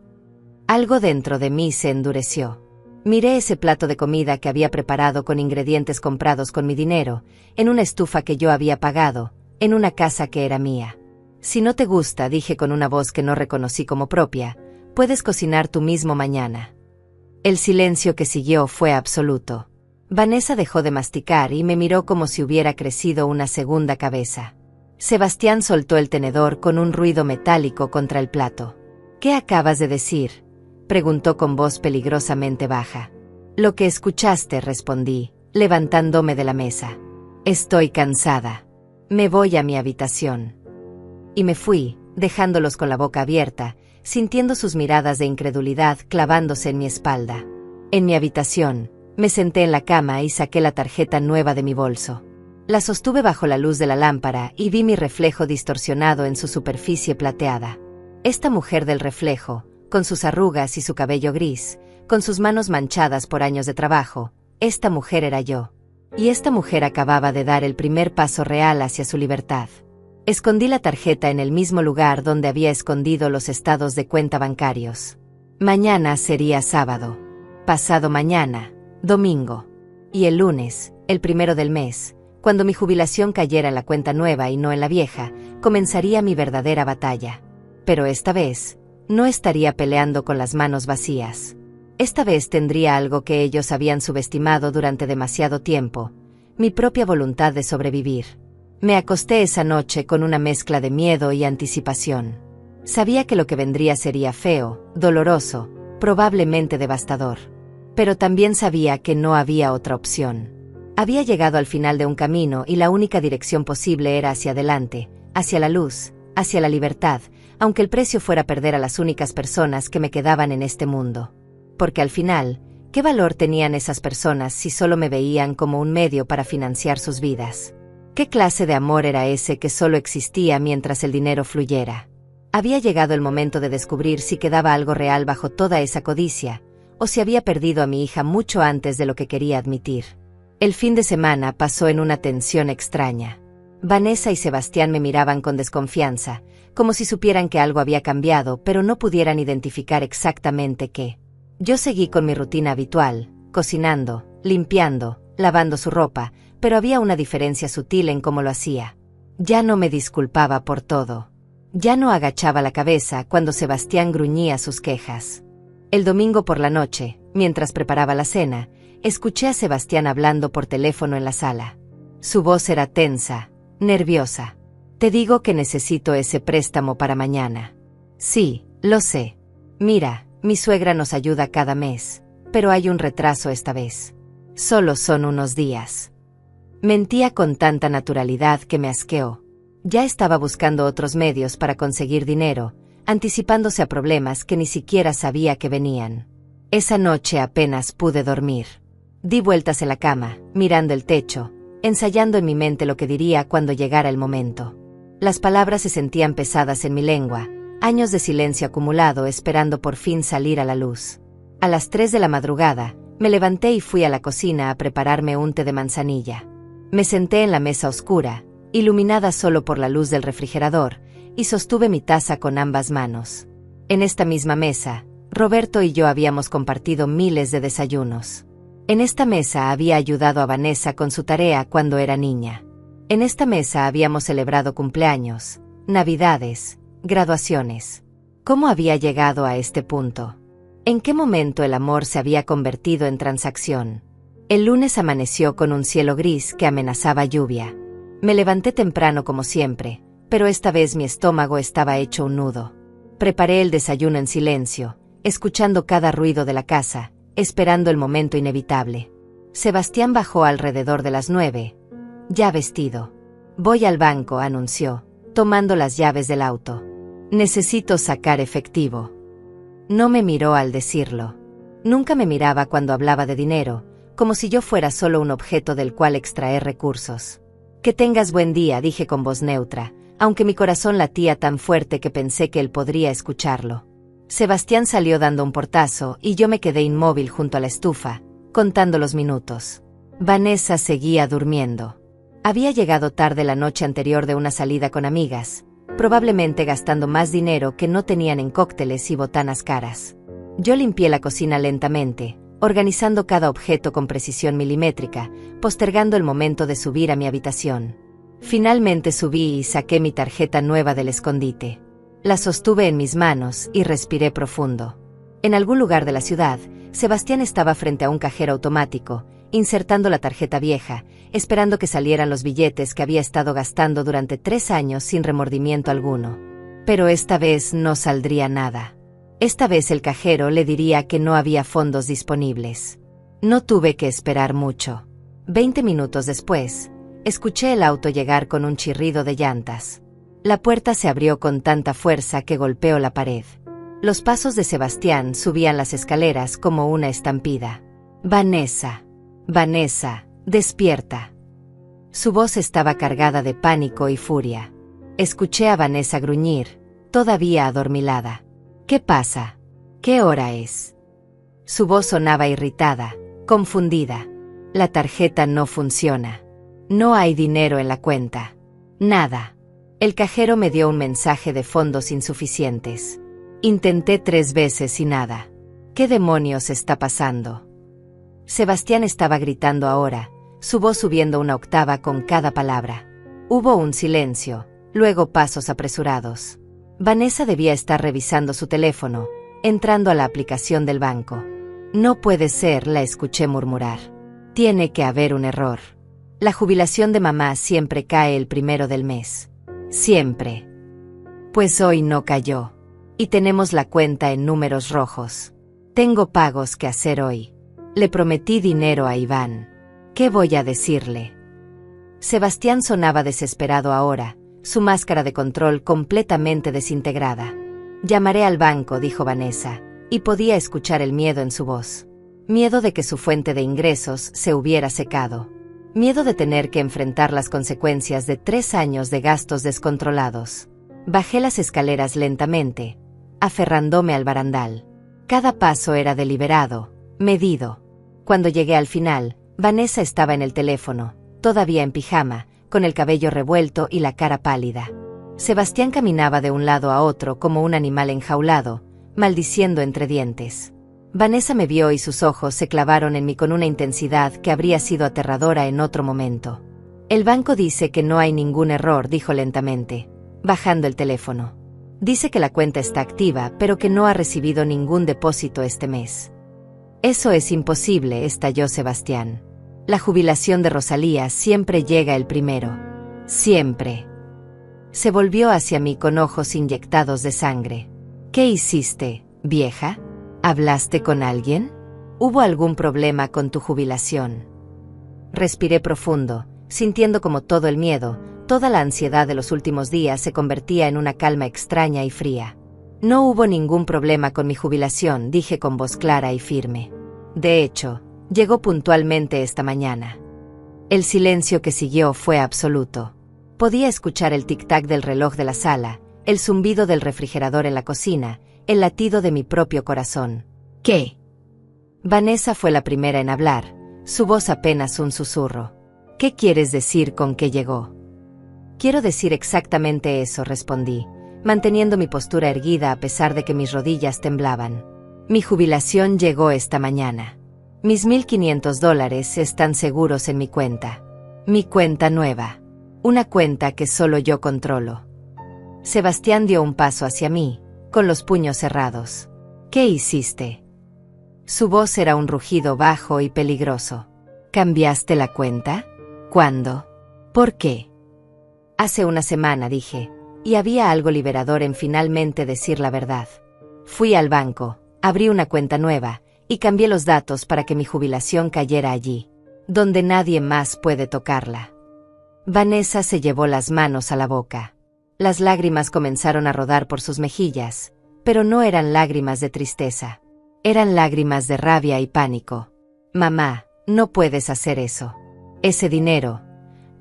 [SPEAKER 1] Algo dentro de mí se endureció. Miré ese plato de comida que había preparado con ingredientes comprados con mi dinero, en una estufa que yo había pagado, en una casa que era mía. «Si no te gusta», dije con una voz que no reconocí como propia, «puedes cocinar tú mismo mañana». El silencio que siguió fue absoluto. Vanessa dejó de masticar y me miró como si hubiera crecido una segunda cabeza. Sebastián soltó el tenedor con un ruido metálico contra el plato. «¿Qué acabas de decir?», preguntó con voz peligrosamente baja. «Lo que escuchaste», respondí, levantándome de la mesa. «Estoy cansada. Me voy a mi habitación». Y me fui, dejándolos con la boca abierta, sintiendo sus miradas de incredulidad clavándose en mi espalda. En mi habitación, me senté en la cama y saqué la tarjeta nueva de mi bolso. La sostuve bajo la luz de la lámpara y vi mi reflejo distorsionado en su superficie plateada. Esta mujer del reflejo, con sus arrugas y su cabello gris, con sus manos manchadas por años de trabajo, esta mujer era yo. Y esta mujer acababa de dar el primer paso real hacia su libertad. Escondí la tarjeta en el mismo lugar donde había escondido los estados de cuenta bancarios. Mañana sería sábado. Pasado mañana, domingo. Y el lunes, el 1 del mes, cuando mi jubilación cayera en la cuenta nueva y no en la vieja, comenzaría mi verdadera batalla. Pero esta vez, no estaría peleando con las manos vacías. Esta vez tendría algo que ellos habían subestimado durante demasiado tiempo: mi propia voluntad de sobrevivir. Me acosté esa noche con una mezcla de miedo y anticipación. Sabía que lo que vendría sería feo, doloroso, probablemente devastador. Pero también sabía que no había otra opción. Había llegado al final de un camino y la única dirección posible era hacia adelante, hacia la luz, hacia la libertad, aunque el precio fuera perder a las únicas personas que me quedaban en este mundo. Porque al final, ¿qué valor tenían esas personas si solo me veían como un medio para financiar sus vidas? ¿Qué clase de amor era ese que solo existía mientras el dinero fluyera? Había llegado el momento de descubrir si quedaba algo real bajo toda esa codicia, o si había perdido a mi hija mucho antes de lo que quería admitir. El fin de semana pasó en una tensión extraña. Vanessa y Sebastián me miraban con desconfianza, como si supieran que algo había cambiado, pero no pudieran identificar exactamente qué. Yo seguí con mi rutina habitual, cocinando, limpiando, lavando su ropa, pero había una diferencia sutil en cómo lo hacía. Ya no me disculpaba por todo. Ya no agachaba la cabeza cuando Sebastián gruñía sus quejas. El domingo por la noche, mientras preparaba la cena, escuché a Sebastián hablando por teléfono en la sala. Su voz era tensa, nerviosa. Te digo que necesito ese préstamo para mañana. Sí, lo sé. Mira, mi suegra nos ayuda cada mes, pero hay un retraso esta vez. Solo son unos días. Mentía con tanta naturalidad que me asqueó. Ya estaba buscando otros medios para conseguir dinero, anticipándose a problemas que ni siquiera sabía que venían. Esa noche apenas pude dormir. Di vueltas en la cama, mirando el techo, ensayando en mi mente lo que diría cuando llegara el momento. Las palabras se sentían pesadas en mi lengua, años de silencio acumulado esperando por fin salir a la luz. A las 3 de la madrugada, me levanté y fui a la cocina a prepararme un té de manzanilla. Me senté en la mesa oscura, iluminada solo por la luz del refrigerador, y sostuve mi taza con ambas manos. En esta misma mesa, Roberto y yo habíamos compartido miles de desayunos. En esta mesa había ayudado a Vanessa con su tarea cuando era niña. En esta mesa habíamos celebrado cumpleaños, navidades, graduaciones. ¿Cómo había llegado a este punto? ¿En qué momento el amor se había convertido en transacción? El lunes amaneció con un cielo gris que amenazaba lluvia. Me levanté temprano como siempre, pero esta vez mi estómago estaba hecho un nudo. Preparé el desayuno en silencio, escuchando cada ruido de la casa, esperando el momento inevitable. Sebastián bajó alrededor de las 9, ya vestido. Voy al banco, anunció, tomando las llaves del auto. Necesito sacar efectivo. No me miró al decirlo. Nunca me miraba cuando hablaba de dinero, como si yo fuera solo un objeto del cual extraer recursos. Que tengas buen día, dije con voz neutra, aunque mi corazón latía tan fuerte que pensé que él podría escucharlo. Sebastián salió dando un portazo y yo me quedé inmóvil junto a la estufa, contando los minutos. Vanessa seguía durmiendo. Había llegado tarde la noche anterior de una salida con amigas, probablemente gastando más dinero que no tenían en cócteles y botanas caras. Yo limpié la cocina lentamente, organizando cada objeto con precisión milimétrica, postergando el momento de subir a mi habitación. Finalmente subí y saqué mi tarjeta nueva del escondite. La sostuve en mis manos y respiré profundo. En algún lugar de la ciudad, Sebastián estaba frente a un cajero automático, insertando la tarjeta vieja, esperando que salieran los billetes que había estado gastando durante 3 años sin remordimiento alguno. Pero esta vez no saldría nada. Esta vez el cajero le diría que no había fondos disponibles. No tuve que esperar mucho. 20 minutos después, escuché el auto llegar con un chirrido de llantas. La puerta se abrió con tanta fuerza que golpeó la pared. Los pasos de Sebastián subían las escaleras como una estampida. Vanessa. Vanessa, despierta. Su voz estaba cargada de pánico y furia. Escuché a Vanessa gruñir, todavía adormilada. ¿Qué pasa? ¿Qué hora es? Su voz sonaba irritada, confundida. La tarjeta no funciona. No hay dinero en la cuenta. Nada. El cajero me dio un mensaje de fondos insuficientes. Intenté 3 veces y nada. ¿Qué demonios está pasando? Sebastián estaba gritando ahora, su voz subiendo una octava con cada palabra. Hubo un silencio, luego pasos apresurados. Vanessa debía estar revisando su teléfono, entrando a la aplicación del banco. No puede ser, la escuché murmurar. Tiene que haber un error. La jubilación de mamá siempre cae el 1 del mes. Siempre. Pues hoy no cayó. Y tenemos la cuenta en números rojos. Tengo pagos que hacer hoy. Le prometí dinero a Iván. ¿Qué voy a decirle? Sebastián sonaba desesperado ahora, su máscara de control completamente desintegrada. Llamaré al banco, dijo Vanessa, y podía escuchar el miedo en su voz. Miedo de que su fuente de ingresos se hubiera secado. Miedo de tener que enfrentar las consecuencias de 3 años de gastos descontrolados. Bajé las escaleras lentamente, aferrándome al barandal. Cada paso era deliberado, medido. Cuando llegué al final, Vanessa estaba en el teléfono, todavía en pijama, con el cabello revuelto y la cara pálida. Sebastián caminaba de un lado a otro como un animal enjaulado, maldiciendo entre dientes. Vanessa me vio y sus ojos se clavaron en mí con una intensidad que habría sido aterradora en otro momento. El banco dice que no hay ningún error, dijo lentamente, bajando el teléfono. Dice que la cuenta está activa, pero que no ha recibido ningún depósito este mes. Eso es imposible, estalló Sebastián. La jubilación de Rosalía siempre llega el primero. Siempre. Se volvió hacia mí con ojos inyectados de sangre. ¿Qué hiciste, vieja? ¿Hablaste con alguien? ¿Hubo algún problema con tu jubilación? Respiré profundo, sintiendo como todo el miedo, toda la ansiedad de los últimos días se convertía en una calma extraña y fría. No hubo ningún problema con mi jubilación, dije con voz clara y firme. De hecho, llegó puntualmente esta mañana. El silencio que siguió fue absoluto. Podía escuchar el tic-tac del reloj de la sala, el zumbido del refrigerador en la cocina, el latido de mi propio corazón. ¿Qué? Vanessa fue la primera en hablar, su voz apenas un susurro. ¿Qué quieres decir con que llegó? Quiero decir exactamente eso, respondí, manteniendo mi postura erguida a pesar de que mis rodillas temblaban. Mi jubilación llegó esta mañana. Mis $1,500 están seguros en mi cuenta. Mi cuenta nueva. Una cuenta que solo yo controlo. Sebastián dio un paso hacia mí, con los puños cerrados. ¿Qué hiciste? Su voz era un rugido bajo y peligroso. ¿Cambiaste la cuenta? ¿Cuándo? ¿Por qué? Hace una semana, dije, y había algo liberador en finalmente decir la verdad. Fui al banco, abrí una cuenta nueva, y cambié los datos para que mi jubilación cayera allí, donde nadie más puede tocarla. Vanessa se llevó las manos a la boca. Las lágrimas comenzaron a rodar por sus mejillas, pero no eran lágrimas de tristeza. Eran lágrimas de rabia y pánico. Mamá, no puedes hacer eso. Ese dinero.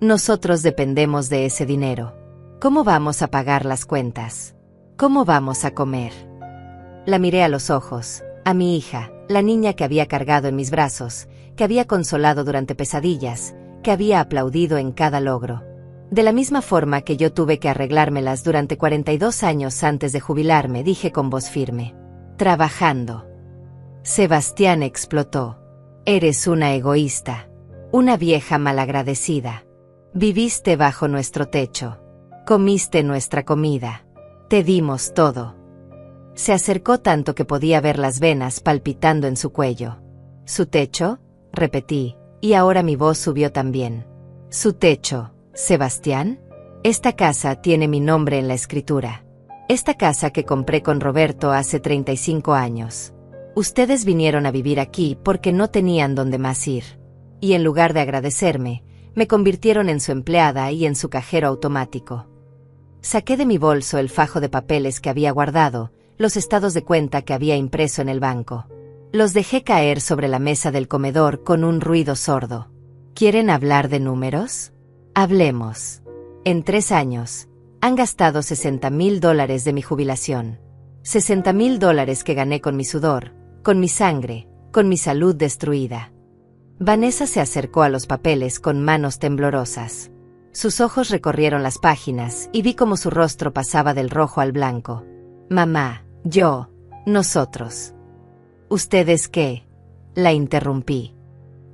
[SPEAKER 1] Nosotros dependemos de ese dinero. ¿Cómo vamos a pagar las cuentas? ¿Cómo vamos a comer? La miré a los ojos, a mi hija, la niña que había cargado en mis brazos, que había consolado durante pesadillas, que había aplaudido en cada logro. De la misma forma que yo tuve que arreglármelas durante 42 años antes de jubilarme, dije con voz firme. Trabajando. Sebastián explotó. Eres una egoísta. Una vieja malagradecida. Viviste bajo nuestro techo. Comiste nuestra comida. Te dimos todo. Se acercó tanto que podía ver las venas palpitando en su cuello. ¿Su techo? Repetí, y ahora mi voz subió también. ¿Su techo, Sebastián? Esta casa tiene mi nombre en la escritura. Esta casa que compré con Roberto hace 35 años. Ustedes vinieron a vivir aquí porque no tenían dónde más ir. Y en lugar de agradecerme, me convirtieron en su empleada y en su cajero automático. Saqué de mi bolso el fajo de papeles que había guardado, los estados de cuenta que había impreso en el banco. Los dejé caer sobre la mesa del comedor con un ruido sordo. ¿Quieren hablar de números? Hablemos. En 3 años, han gastado $60,000 de mi jubilación. $60,000 que gané con mi sudor, con mi sangre, con mi salud destruida. Vanessa se acercó a los papeles con manos temblorosas. Sus ojos recorrieron las páginas y vi cómo su rostro pasaba del rojo al blanco. Mamá, yo, nosotros. ¿Ustedes qué? La interrumpí.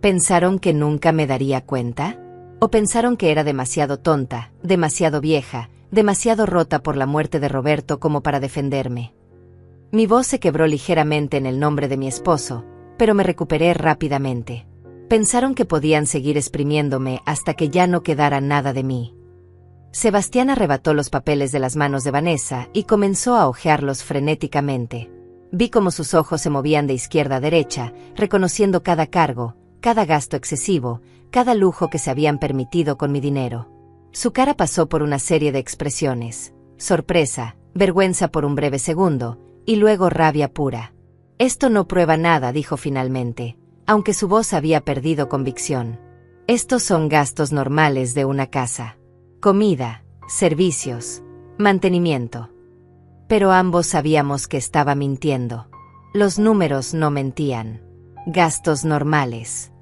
[SPEAKER 1] ¿Pensaron que nunca me daría cuenta? ¿O pensaron que era demasiado tonta, demasiado vieja, demasiado rota por la muerte de Roberto como para defenderme? Mi voz se quebró ligeramente en el nombre de mi esposo, pero me recuperé rápidamente. Pensaron que podían seguir exprimiéndome hasta que ya no quedara nada de mí. Sebastián arrebató los papeles de las manos de Vanessa y comenzó a hojearlos frenéticamente. Vi cómo sus ojos se movían de izquierda a derecha, reconociendo cada cargo, cada gasto excesivo, cada lujo que se habían permitido con mi dinero. Su cara pasó por una serie de expresiones: sorpresa, vergüenza por un breve segundo, y luego rabia pura. Esto no prueba nada, dijo finalmente, aunque su voz había perdido convicción. Estos son gastos normales de una casa. Comida, servicios, mantenimiento. Pero ambos sabíamos que estaba mintiendo. Los números no mentían. Gastos normales.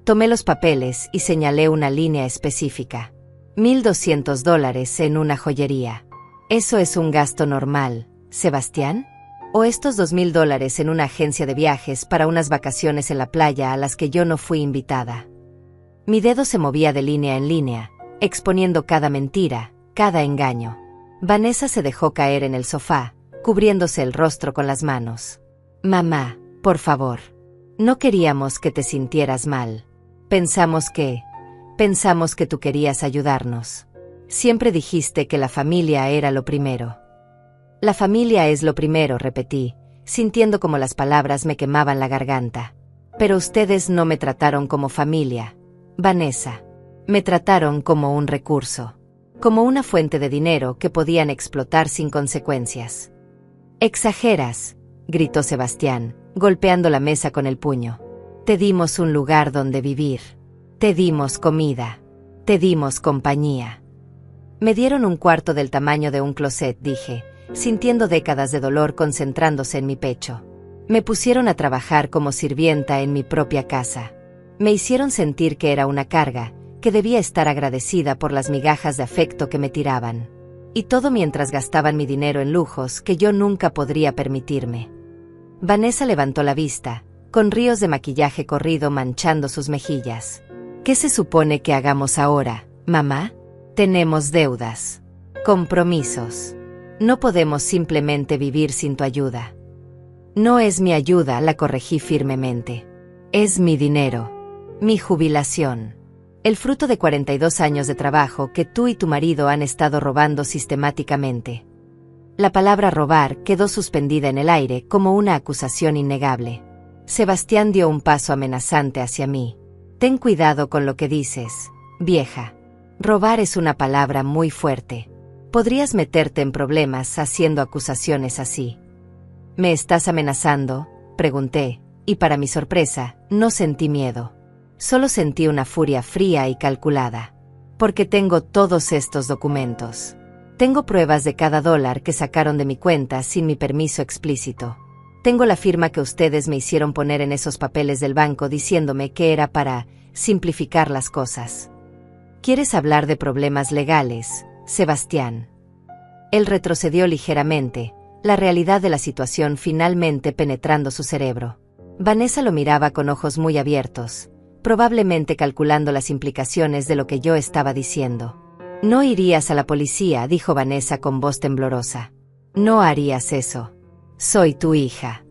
[SPEAKER 1] Tomé los papeles y señalé una línea específica. $1,200 en una joyería. ¿Eso es un gasto normal, Sebastián? ¿O estos $2,000 en una agencia de viajes para unas vacaciones en la playa a las que yo no fui invitada? Mi dedo se movía de línea en línea, exponiendo cada mentira, cada engaño. Vanessa se dejó caer en el sofá, cubriéndose el rostro con las manos. Mamá, por favor. No queríamos que te sintieras mal. Pensamos que tú querías ayudarnos. Siempre dijiste que la familia era lo primero. La familia es lo primero, repetí, sintiendo como las palabras me quemaban la garganta. Pero ustedes no me trataron como familia, Vanessa. Me trataron como un recurso, como una fuente de dinero que podían explotar sin consecuencias. Exageras, gritó Sebastián, golpeando la mesa con el puño. Te dimos un lugar donde vivir. Te dimos comida. Te dimos compañía. Me dieron un cuarto del tamaño de un closet, dije, sintiendo décadas de dolor concentrándose en mi pecho. Me pusieron a trabajar como sirvienta en mi propia casa. Me hicieron sentir que era una carga, que debía estar agradecida por las migajas de afecto que me tiraban. Y todo mientras gastaban mi dinero en lujos que yo nunca podría permitirme. Vanessa levantó la vista, con ríos de maquillaje corrido manchando sus mejillas. ¿Qué se supone que hagamos ahora, mamá? Tenemos deudas, compromisos. No podemos simplemente vivir sin tu ayuda. No es mi ayuda, la corregí firmemente. Es mi dinero, mi jubilación. El fruto de 42 años de trabajo que tú y tu marido han estado robando sistemáticamente. La palabra robar quedó suspendida en el aire como una acusación innegable. Sebastián dio un paso amenazante hacia mí. Ten cuidado con lo que dices, vieja. Robar es una palabra muy fuerte. Podrías meterte en problemas haciendo acusaciones así. ¿Me estás amenazando?, pregunté, y para mi sorpresa, no sentí miedo. Solo sentí una furia fría y calculada. Porque tengo todos estos documentos. Tengo pruebas de cada dólar que sacaron de mi cuenta sin mi permiso explícito. Tengo la firma que ustedes me hicieron poner en esos papeles del banco diciéndome que era para simplificar las cosas. ¿Quieres hablar de problemas legales, Sebastián? Él retrocedió ligeramente, la realidad de la situación finalmente penetrando su cerebro. Vanessa lo miraba con ojos muy abiertos, probablemente calculando las implicaciones de lo que yo estaba diciendo. No irías a la policía, dijo Vanessa con voz temblorosa. No harías eso. Soy tu hija.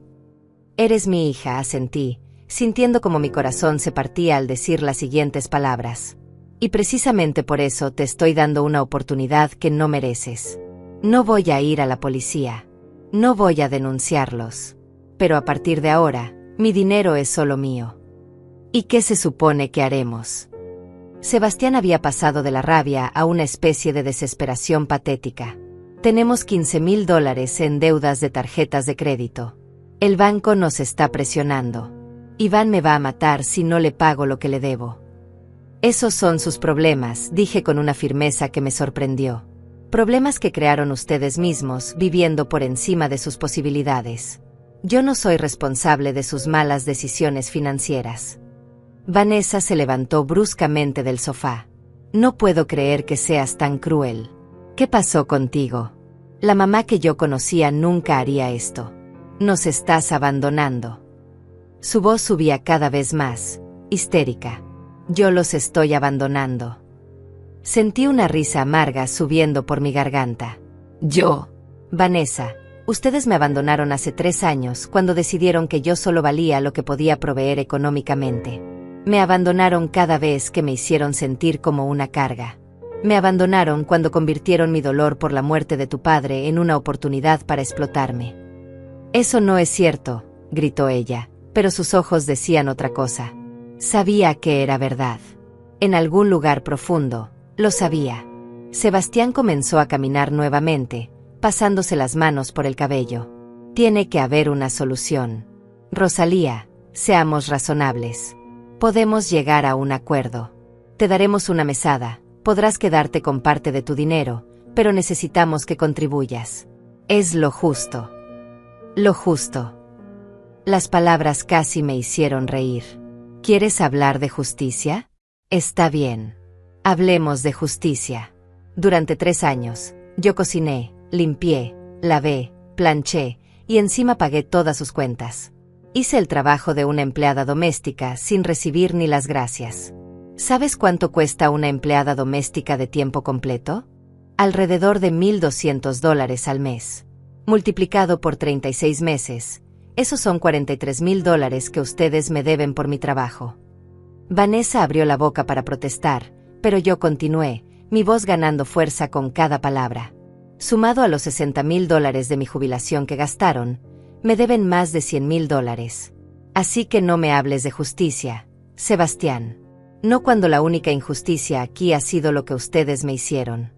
[SPEAKER 1] Eres mi hija, asentí, sintiendo como mi corazón se partía al decir las siguientes palabras. Y precisamente por eso te estoy dando una oportunidad que no mereces. No voy a ir a la policía. No voy a denunciarlos. Pero a partir de ahora, mi dinero es solo mío. ¿Y qué se supone que haremos? Sebastián había pasado de la rabia a una especie de desesperación patética. Tenemos $15,000 en deudas de tarjetas de crédito. El banco nos está presionando. Iván me va a matar si no le pago lo que le debo. Esos son sus problemas, dije con una firmeza que me sorprendió. Problemas que crearon ustedes mismos, viviendo por encima de sus posibilidades. Yo no soy responsable de sus malas decisiones financieras. Vanessa se levantó bruscamente del sofá. No puedo creer que seas tan cruel. ¿Qué pasó contigo? La mamá que yo conocía nunca haría esto. Nos estás abandonando. Su voz subía cada vez más, histérica. Yo los estoy abandonando. Sentí una risa amarga subiendo por mi garganta. Yo. Vanessa, ustedes me abandonaron hace 3 años cuando decidieron que yo solo valía lo que podía proveer económicamente. Me abandonaron cada vez que me hicieron sentir como una carga. Me abandonaron cuando convirtieron mi dolor por la muerte de tu padre en una oportunidad para explotarme. Eso no es cierto, gritó ella, pero sus ojos decían otra cosa. Sabía que era verdad. En algún lugar profundo, lo sabía. Sebastián comenzó a caminar nuevamente, pasándose las manos por el cabello. Tiene que haber una solución. Rosalía, seamos razonables. Podemos llegar a un acuerdo. Te daremos una mesada, podrás quedarte con parte de tu dinero, pero necesitamos que contribuyas. Es lo justo. Lo justo. Las palabras casi me hicieron reír. ¿Quieres hablar de justicia? Está bien. Hablemos de justicia. Durante 3 años, yo cociné, limpié, lavé, planché, y encima pagué todas sus cuentas. Hice el trabajo de una empleada doméstica sin recibir ni las gracias. ¿Sabes cuánto cuesta una empleada doméstica de tiempo completo? Alrededor de $1,200 al mes. Multiplicado por 36 meses, esos son $43,000 que ustedes me deben por mi trabajo. Vanessa abrió la boca para protestar, pero yo continué, mi voz ganando fuerza con cada palabra. Sumado a los $60,000 de mi jubilación que gastaron, me deben más de $100,000. Así que no me hables de justicia, Sebastián. No cuando la única injusticia aquí ha sido lo que ustedes me hicieron.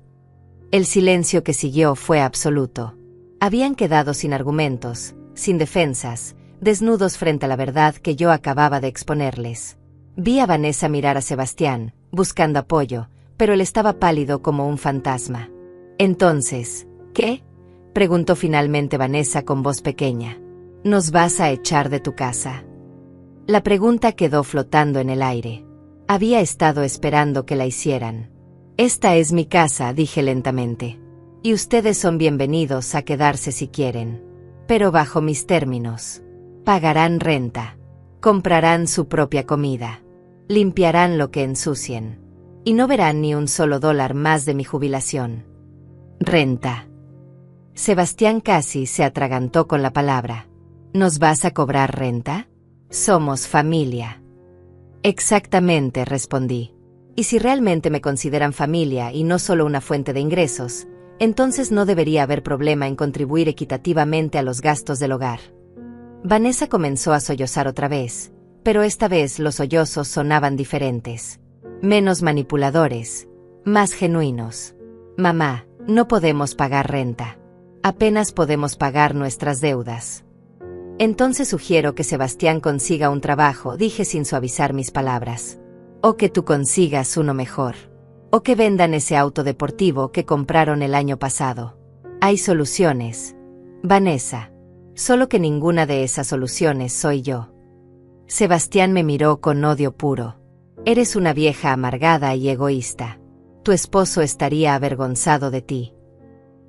[SPEAKER 1] El silencio que siguió fue absoluto. Habían quedado sin argumentos, sin defensas, desnudos frente a la verdad que yo acababa de exponerles. Vi a Vanessa mirar a Sebastián, buscando apoyo, pero él estaba pálido como un fantasma. Entonces, ¿qué? Preguntó finalmente Vanessa con voz pequeña. ¿Nos vas a echar de tu casa? La pregunta quedó flotando en el aire. Había estado esperando que la hicieran. Esta es mi casa, dije lentamente. Y ustedes son bienvenidos a quedarse si quieren. Pero bajo mis términos. Pagarán renta. Comprarán su propia comida. Limpiarán lo que ensucien. Y no verán ni un solo dólar más de mi jubilación. Renta. Sebastián casi se atragantó con la palabra. ¿Nos vas a cobrar renta? Somos familia. Exactamente, respondí. Y si realmente me consideran familia y no solo una fuente de ingresos, entonces no debería haber problema en contribuir equitativamente a los gastos del hogar. Vanessa comenzó a sollozar otra vez, pero esta vez los sollozos sonaban diferentes. Menos manipuladores, más genuinos. Mamá, no podemos pagar renta. Apenas podemos pagar nuestras deudas. Entonces sugiero que Sebastián consiga un trabajo, dije sin suavizar mis palabras. O que tú consigas uno mejor. O que vendan ese auto deportivo que compraron el año pasado. Hay soluciones, Vanessa. Solo que ninguna de esas soluciones soy yo. Sebastián me miró con odio puro. Eres una vieja amargada y egoísta. Tu esposo estaría avergonzado de ti.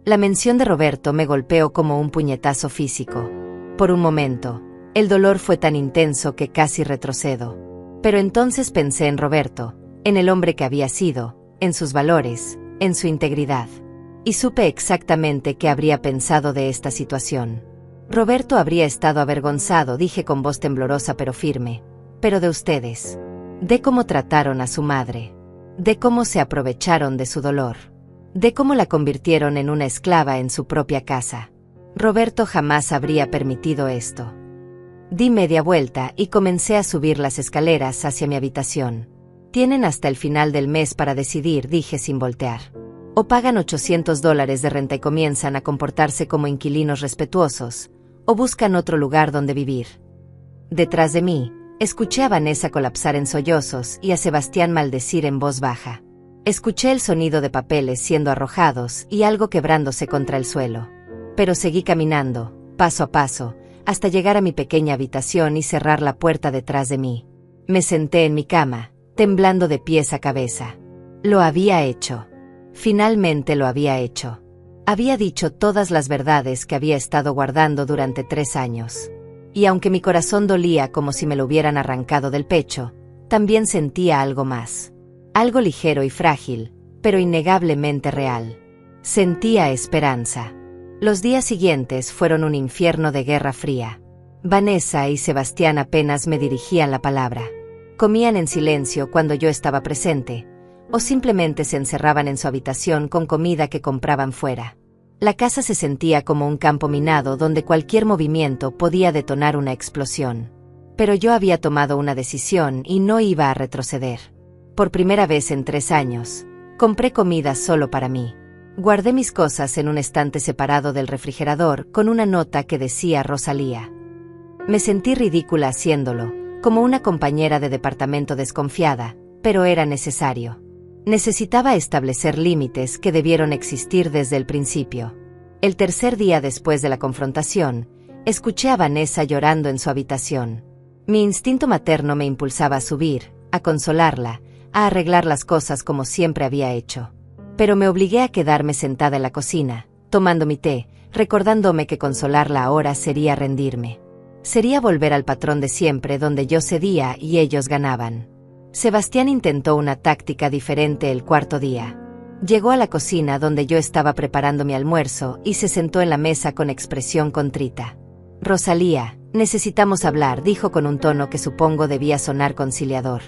[SPEAKER 1] La mención de Roberto me golpeó como un puñetazo físico. Por un momento, el dolor fue tan intenso que casi retrocedo. Pero entonces pensé en Roberto, en el hombre que había sido, en sus valores, en su integridad. Y supe exactamente qué habría pensado de esta situación. Roberto habría estado avergonzado, dije con voz temblorosa pero firme. Pero de ustedes. De cómo trataron a su madre. De cómo se aprovecharon de su dolor. De cómo la convirtieron en una esclava en su propia casa. Roberto jamás habría permitido esto. Di media vuelta y comencé a subir las escaleras hacia mi habitación. Tienen hasta el final del mes para decidir, dije sin voltear. O pagan $800 de renta y comienzan a comportarse como inquilinos respetuosos, o buscan otro lugar donde vivir. Detrás de mí, escuché a Vanessa colapsar en sollozos y a Sebastián maldecir en voz baja. Escuché el sonido de papeles siendo arrojados y algo quebrándose contra el suelo. Pero seguí caminando, paso a paso, hasta llegar a mi pequeña habitación y cerrar la puerta detrás de mí. Me senté en mi cama, temblando de pies a cabeza. Lo había hecho. Finalmente lo había hecho. Había dicho todas las verdades que había estado guardando durante 3 años. Y aunque mi corazón dolía como si me lo hubieran arrancado del pecho, también sentía algo más. Algo ligero y frágil, pero innegablemente real. Sentía esperanza. Los días siguientes fueron un infierno de guerra fría. Vanessa y Sebastián apenas me dirigían la palabra. Comían en silencio cuando yo estaba presente, o simplemente se encerraban en su habitación con comida que compraban fuera. La casa se sentía como un campo minado donde cualquier movimiento podía detonar una explosión. Pero yo había tomado una decisión y no iba a retroceder. Por primera vez en 3 años, compré comida solo para mí. Guardé mis cosas en un estante separado del refrigerador con una nota que decía Rosalía. Me sentí ridícula haciéndolo, como una compañera de departamento desconfiada, pero era necesario. Necesitaba establecer límites que debieron existir desde el principio. El tercer día después de la confrontación, escuché a Vanessa llorando en su habitación. Mi instinto materno me impulsaba a subir, a consolarla, a arreglar las cosas como siempre había hecho. Pero me obligué a quedarme sentada en la cocina, tomando mi té, recordándome que consolarla ahora sería rendirme. Sería volver al patrón de siempre donde yo cedía y ellos ganaban. Sebastián intentó una táctica diferente el cuarto día. Llegó a la cocina donde yo estaba preparando mi almuerzo y se sentó en la mesa con expresión contrita. «Rosalía, necesitamos hablar», dijo con un tono que supongo debía sonar conciliador.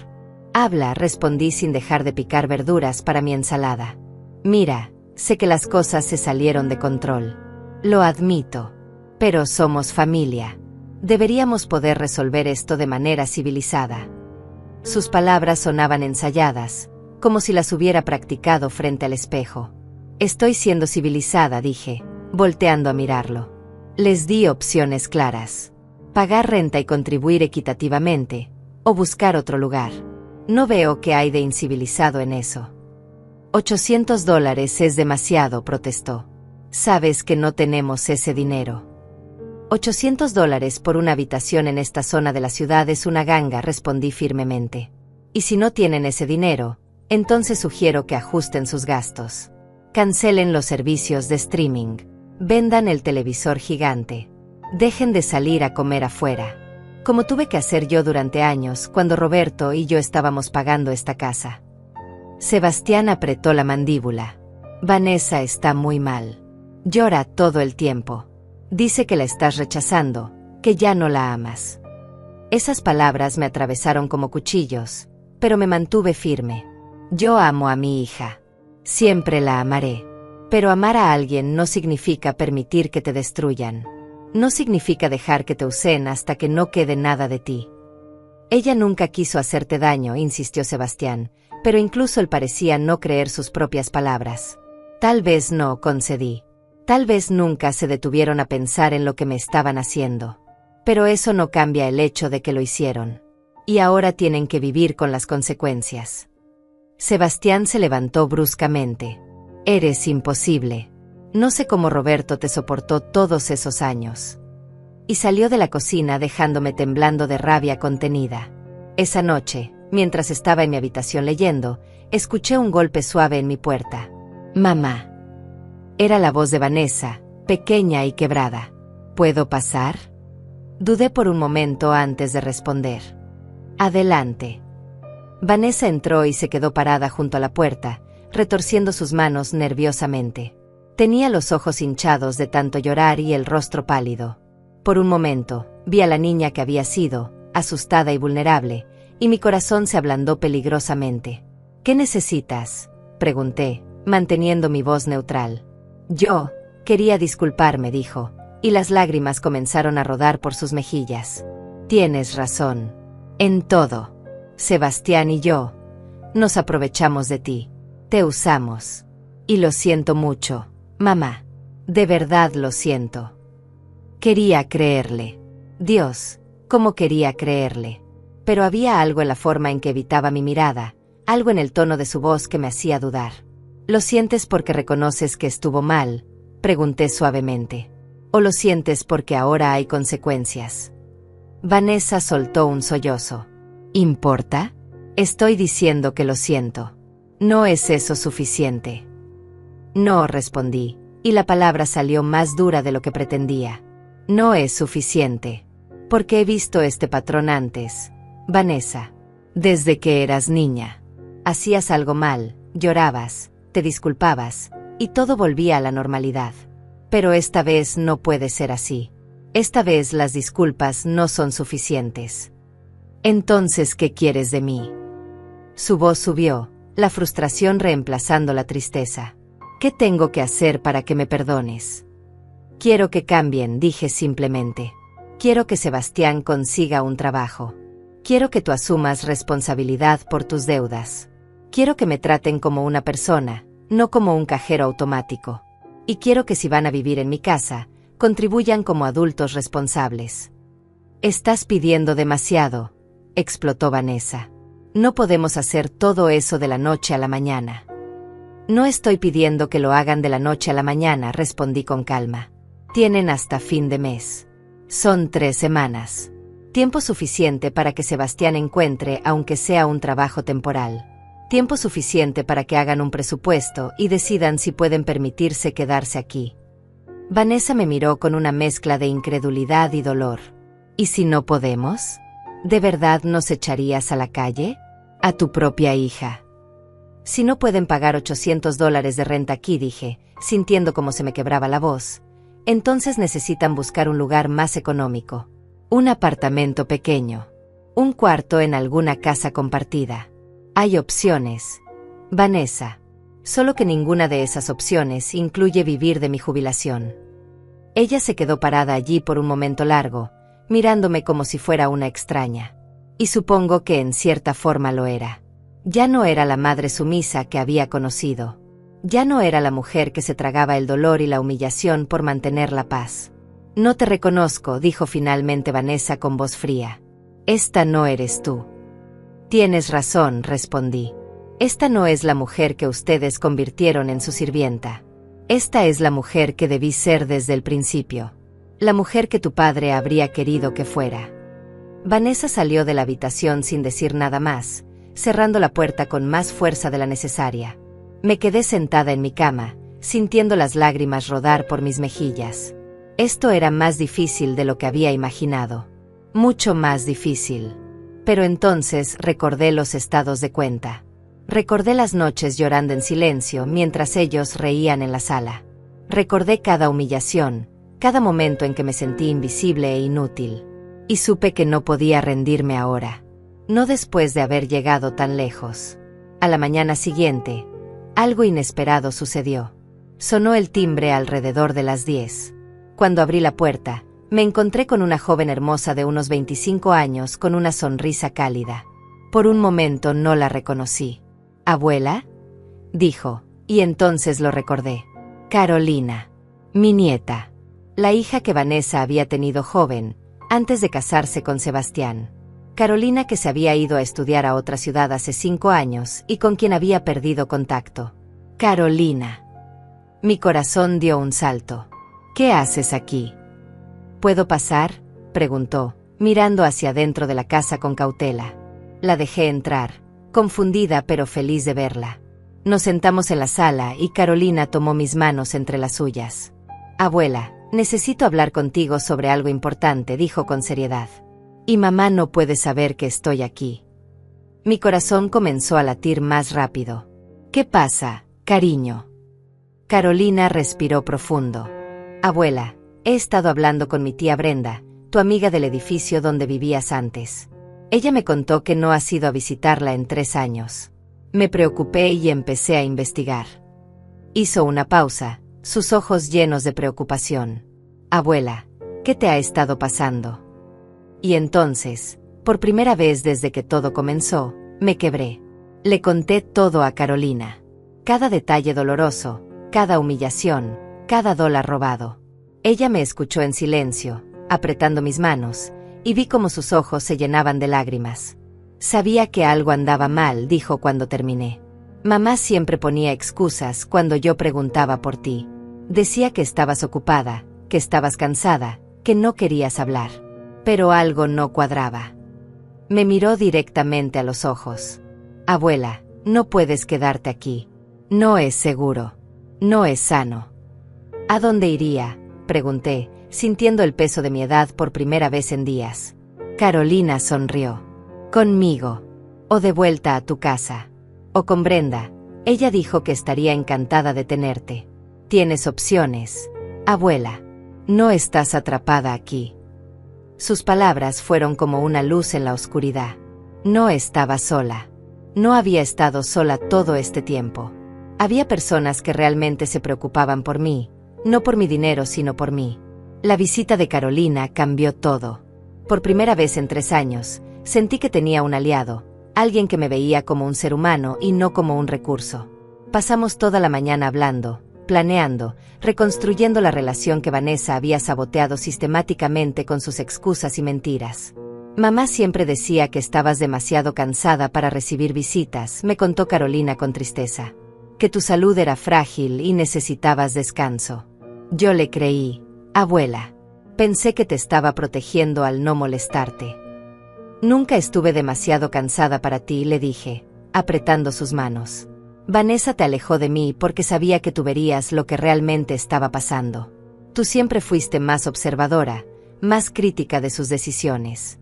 [SPEAKER 1] «Habla», respondí sin dejar de picar verduras para mi ensalada. «Mira, sé que las cosas se salieron de control. Lo admito. Pero somos familia. Deberíamos poder resolver esto de manera civilizada». Sus palabras sonaban ensayadas, como si las hubiera practicado frente al espejo. «Estoy siendo civilizada», dije, volteando a mirarlo. Les di opciones claras. Pagar renta y contribuir equitativamente, o buscar otro lugar. No veo qué hay de incivilizado en eso. $800 es demasiado, protestó. Sabes que no tenemos ese dinero. $800 por una habitación en esta zona de la ciudad es una ganga, respondí firmemente. Y si no tienen ese dinero, entonces sugiero que ajusten sus gastos. Cancelen los servicios de streaming. Vendan el televisor gigante. Dejen de salir a comer afuera. Como tuve que hacer yo durante años cuando Roberto y yo estábamos pagando esta casa. Sebastián apretó la mandíbula. Vanessa está muy mal. Llora todo el tiempo. Dice que la estás rechazando, que ya no la amas. Esas palabras me atravesaron como cuchillos, pero me mantuve firme. Yo amo a mi hija. Siempre la amaré. Pero amar a alguien no significa permitir que te destruyan. No significa dejar que te usen hasta que no quede nada de ti. Ella nunca quiso hacerte daño, insistió Sebastián, pero incluso él parecía no creer sus propias palabras. Tal vez no, concedí. Tal vez nunca se detuvieron a pensar en lo que me estaban haciendo. Pero eso no cambia el hecho de que lo hicieron. Y ahora tienen que vivir con las consecuencias. Sebastián se levantó bruscamente. Eres imposible. No sé cómo Roberto te soportó todos esos años. Y salió de la cocina dejándome temblando de rabia contenida. Esa noche, mientras estaba en mi habitación leyendo, escuché un golpe suave en mi puerta. «Mamá». Era la voz de Vanessa, pequeña y quebrada. «¿Puedo pasar?». Dudé por un momento antes de responder. «Adelante». Vanessa entró y se quedó parada junto a la puerta, retorciendo sus manos nerviosamente. Tenía los ojos hinchados de tanto llorar y el rostro pálido. Por un momento, vi a la niña que había sido, asustada y vulnerable, y mi corazón se ablandó peligrosamente. «¿Qué necesitas?», pregunté, manteniendo mi voz neutral. «Yo quería disculparme», dijo, y las lágrimas comenzaron a rodar por sus mejillas. «Tienes razón. En todo. Sebastián y yo nos aprovechamos de ti. Te usamos. Y lo siento mucho, mamá. De verdad lo siento». Quería creerle. Dios, cómo quería creerle. Pero había algo en la forma en que evitaba mi mirada, algo en el tono de su voz que me hacía dudar. «¿Lo sientes porque reconoces que estuvo mal?», pregunté suavemente. «¿O lo sientes porque ahora hay consecuencias?». Vanessa soltó un sollozo. «¿Importa? Estoy diciendo que lo siento. ¿No es eso suficiente?». «No», respondí, y la palabra salió más dura de lo que pretendía. «No es suficiente. Porque he visto este patrón antes, Vanessa. Desde que eras niña. Hacías algo mal, llorabas, te disculpabas, y todo volvía a la normalidad. Pero esta vez no puede ser así. Esta vez las disculpas no son suficientes. Entonces, ¿qué quieres de mí?». Su voz subió, la frustración reemplazando la tristeza. «¿Qué tengo que hacer para que me perdones?». «Quiero que cambien», dije simplemente. «Quiero que Sebastián consiga un trabajo. Quiero que tú asumas responsabilidad por tus deudas. Quiero que me traten como una persona, no como un cajero automático. Y quiero que si van a vivir en mi casa, contribuyan como adultos responsables». «Estás pidiendo demasiado», explotó Vanessa. «No podemos hacer todo eso de la noche a la mañana». «No estoy pidiendo que lo hagan de la noche a la mañana», respondí con calma. «Tienen hasta fin de mes. Son 3 semanas. Tiempo suficiente para que Sebastián encuentre, aunque sea un trabajo temporal. Tiempo suficiente para que hagan un presupuesto y decidan si pueden permitirse quedarse aquí. Vanessa me miró con una mezcla de incredulidad y dolor. ¿Y si no podemos? ¿De verdad nos echarías a la calle? A tu propia hija. Si no pueden pagar $800 de renta aquí, dije, sintiendo como se me quebraba la voz, entonces necesitan buscar un lugar más económico. Un apartamento pequeño. Un cuarto en alguna casa compartida. Hay opciones, Vanessa. Solo que ninguna de esas opciones incluye vivir de mi jubilación. Ella se quedó parada allí por un momento largo, mirándome como si fuera una extraña. Y supongo que en cierta forma lo era. Ya no era la madre sumisa que había conocido. Ya no era la mujer que se tragaba el dolor y la humillación por mantener la paz. No te reconozco, dijo finalmente Vanessa con voz fría. Esta no eres tú. Tienes razón, respondí. Esta no es la mujer que ustedes convirtieron en su sirvienta. Esta es la mujer que debí ser desde el principio. La mujer que tu padre habría querido que fuera. Vanessa salió de la habitación sin decir nada más, cerrando la puerta con más fuerza de la necesaria. Me quedé sentada en mi cama, sintiendo las lágrimas rodar por mis mejillas. Esto era más difícil de lo que había imaginado. Mucho más difícil. Pero entonces recordé los estados de cuenta. Recordé las noches llorando en silencio mientras ellos reían en la sala. Recordé cada humillación, cada momento en que me sentí invisible e inútil. Y supe que no podía rendirme ahora. No después de haber llegado tan lejos. A la mañana siguiente, algo inesperado sucedió. Sonó el timbre alrededor de las 10. Cuando abrí la puerta, me encontré con una joven hermosa de unos 25 años con una sonrisa cálida. Por un momento no la reconocí. ¿Abuela?, dijo, y entonces lo recordé. Carolina. Mi nieta. La hija que Vanessa había tenido joven, antes de casarse con Sebastián. Carolina, que se había ido a estudiar a otra ciudad hace 5 años y con quien había perdido contacto. Carolina. Mi corazón dio un salto. ¿Qué haces aquí? ¿Puedo pasar?, preguntó, mirando hacia adentro de la casa con cautela. La dejé entrar, confundida pero feliz de verla. Nos sentamos en la sala y Carolina tomó mis manos entre las suyas. Abuela, necesito hablar contigo sobre algo importante, dijo con seriedad. Y mamá no puede saber que estoy aquí. Mi corazón comenzó a latir más rápido. ¿Qué pasa, cariño? Carolina respiró profundo. Abuela, he estado hablando con mi tía Brenda, tu amiga del edificio donde vivías antes. Ella me contó que no has ido a visitarla en 3 años. Me preocupé y empecé a investigar. Hizo una pausa, sus ojos llenos de preocupación. Abuela, ¿qué te ha estado pasando? Y entonces, por primera vez desde que todo comenzó, me quebré. Le conté todo a Carolina. Cada detalle doloroso, cada humillación, cada dólar robado. Ella me escuchó en silencio, apretando mis manos, y vi cómo sus ojos se llenaban de lágrimas. Sabía que algo andaba mal, dijo cuando terminé. Mamá siempre ponía excusas cuando yo preguntaba por ti. Decía que estabas ocupada, que estabas cansada, que no querías hablar. Pero algo no cuadraba. Me miró directamente a los ojos. Abuela, no puedes quedarte aquí. No es seguro. No es sano. ¿A dónde iría?, pregunté, sintiendo el peso de mi edad por primera vez en días. Carolina sonrió. Conmigo. O de vuelta a tu casa. O con Brenda. Ella dijo que estaría encantada de tenerte. Tienes opciones, abuela. No estás atrapada aquí. Sus palabras fueron como una luz en la oscuridad. No estaba sola. No había estado sola todo este tiempo. Había personas que realmente se preocupaban por mí, no por mi dinero sino por mí. La visita de Carolina cambió todo. Por primera vez en 3 años, sentí que tenía un aliado, alguien que me veía como un ser humano y no como un recurso. Pasamos toda la mañana hablando, planeando, reconstruyendo la relación que Vanessa había saboteado sistemáticamente con sus excusas y mentiras. Mamá siempre decía que estabas demasiado cansada para recibir visitas, me contó Carolina con tristeza. Que tu salud era frágil y necesitabas descanso. Yo le creí, abuela. Pensé que te estaba protegiendo al no molestarte. Nunca estuve demasiado cansada para ti, le dije, apretando sus manos. Vanessa te alejó de mí porque sabía que tú verías lo que realmente estaba pasando. Tú siempre fuiste más observadora, más crítica de sus decisiones.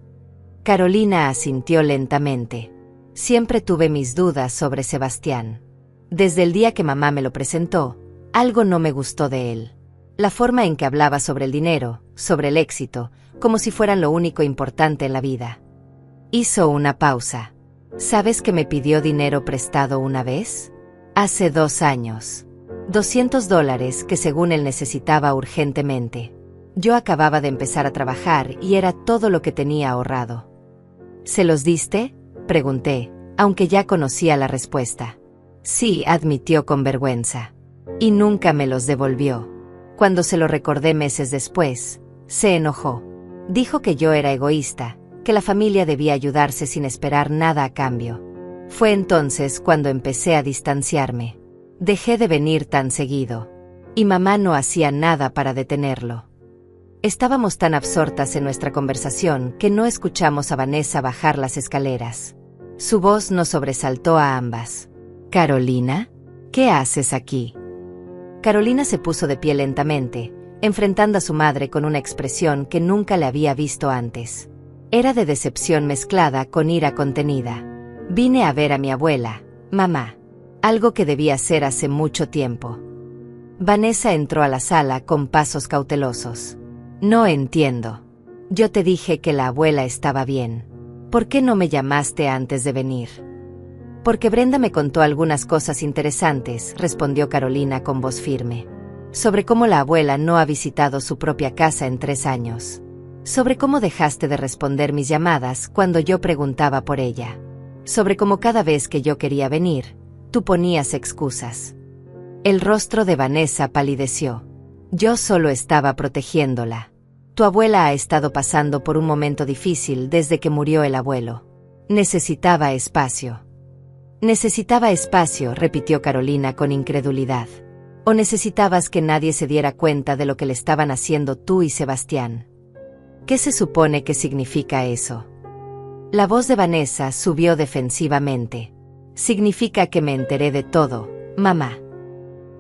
[SPEAKER 1] Carolina asintió lentamente. Siempre tuve mis dudas sobre Sebastián. Desde el día que mamá me lo presentó, algo no me gustó de él. La forma en que hablaba sobre el dinero, sobre el éxito, como si fueran lo único importante en la vida. Hizo una pausa. ¿Sabes que me pidió dinero prestado una vez? Hace 2 años. $200 que según él necesitaba urgentemente. Yo acababa de empezar a trabajar y era todo lo que tenía ahorrado. ¿Se los diste?, pregunté, aunque ya conocía la respuesta. Sí, admitió con vergüenza. Y nunca me los devolvió. Cuando se lo recordé meses después, se enojó. Dijo que yo era egoísta, que la familia debía ayudarse sin esperar nada a cambio. Fue entonces cuando empecé a distanciarme. Dejé de venir tan seguido. Y mamá no hacía nada para detenerlo. Estábamos tan absortas en nuestra conversación que no escuchamos a Vanessa bajar las escaleras. Su voz nos sobresaltó a ambas. «Carolina, ¿qué haces aquí?» Carolina se puso de pie lentamente, enfrentando a su madre con una expresión que nunca le había visto antes. Era de decepción mezclada con ira contenida. Vine a ver a mi abuela, mamá. Algo que debía hacer hace mucho tiempo. Vanessa entró a la sala con pasos cautelosos. No entiendo. Yo te dije que la abuela estaba bien. ¿Por qué no me llamaste antes de venir? Porque Brenda me contó algunas cosas interesantes, respondió Carolina con voz firme. Sobre cómo la abuela no ha visitado su propia casa en 3 años. Sobre cómo dejaste de responder mis llamadas cuando yo preguntaba por ella. Sobre cómo cada vez que yo quería venir, tú ponías excusas. El rostro de Vanessa palideció. Yo solo estaba protegiéndola. Tu abuela ha estado pasando por un momento difícil desde que murió el abuelo. Necesitaba espacio. Necesitaba espacio, repitió Carolina con incredulidad. ¿O necesitabas que nadie se diera cuenta de lo que le estaban haciendo tú y Sebastián? ¿Qué se supone que significa eso? La voz de Vanessa subió defensivamente. Significa que me enteré de todo, mamá.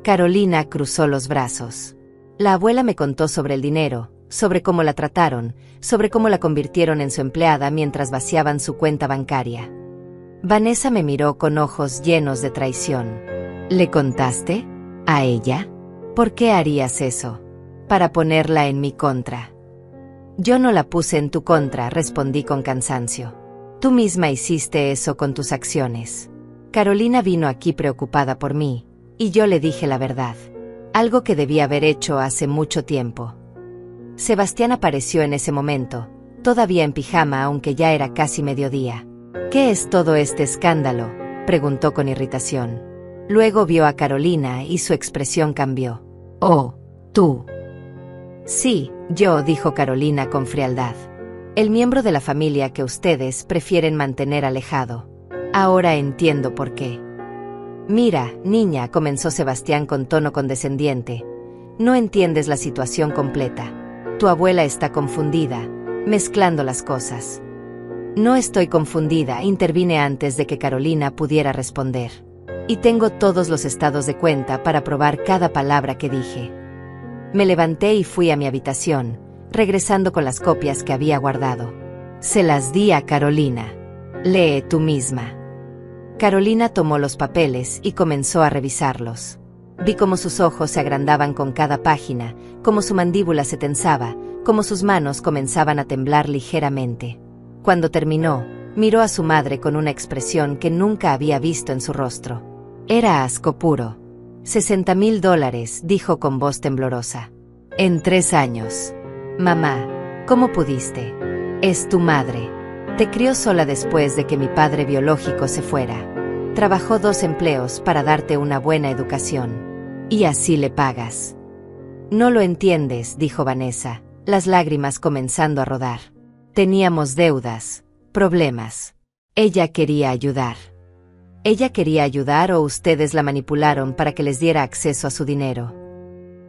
[SPEAKER 1] Carolina cruzó los brazos. La abuela me contó sobre el dinero, sobre cómo la trataron, sobre cómo la convirtieron en su empleada mientras vaciaban su cuenta bancaria. Vanessa me miró con ojos llenos de traición. ¿Le contaste? ¿A ella? ¿Por qué harías eso? Para ponerla en mi contra. Yo no la puse en tu contra, respondí con cansancio. Tú misma hiciste eso con tus acciones. Carolina vino aquí preocupada por mí, y yo le dije la verdad. Algo que debía haber hecho hace mucho tiempo. Sebastián apareció en ese momento, todavía en pijama aunque ya era casi mediodía. ¿Qué es todo este escándalo?, preguntó con irritación. Luego vio a Carolina y su expresión cambió. «Oh, tú». «Sí, yo», dijo Carolina con frialdad. «El miembro de la familia que ustedes prefieren mantener alejado. Ahora entiendo por qué». «Mira, niña», comenzó Sebastián con tono condescendiente. «No entiendes la situación completa. Tu abuela está confundida, mezclando las cosas». «No estoy confundida», intervine antes de que Carolina pudiera responder. «Y tengo todos los estados de cuenta para probar cada palabra que dije». Me levanté y fui a mi habitación, regresando con las copias que había guardado. Se las di a Carolina. «Lee tú misma». Carolina tomó los papeles y comenzó a revisarlos. Vi cómo sus ojos se agrandaban con cada página, cómo su mandíbula se tensaba, cómo sus manos comenzaban a temblar ligeramente. Cuando terminó, miró a su madre con una expresión que nunca había visto en su rostro. Era asco puro. $60,000, dijo con voz temblorosa. En 3 años. Mamá, ¿cómo pudiste? Es tu madre. Te crió sola después de que mi padre biológico se fuera. Trabajó 2 empleos para darte una buena educación. Y así le pagas. No lo entiendes, dijo Vanessa, las lágrimas comenzando a rodar. Teníamos deudas, problemas. Ella quería ayudar. ¿Ella quería ayudar o ustedes la manipularon para que les diera acceso a su dinero?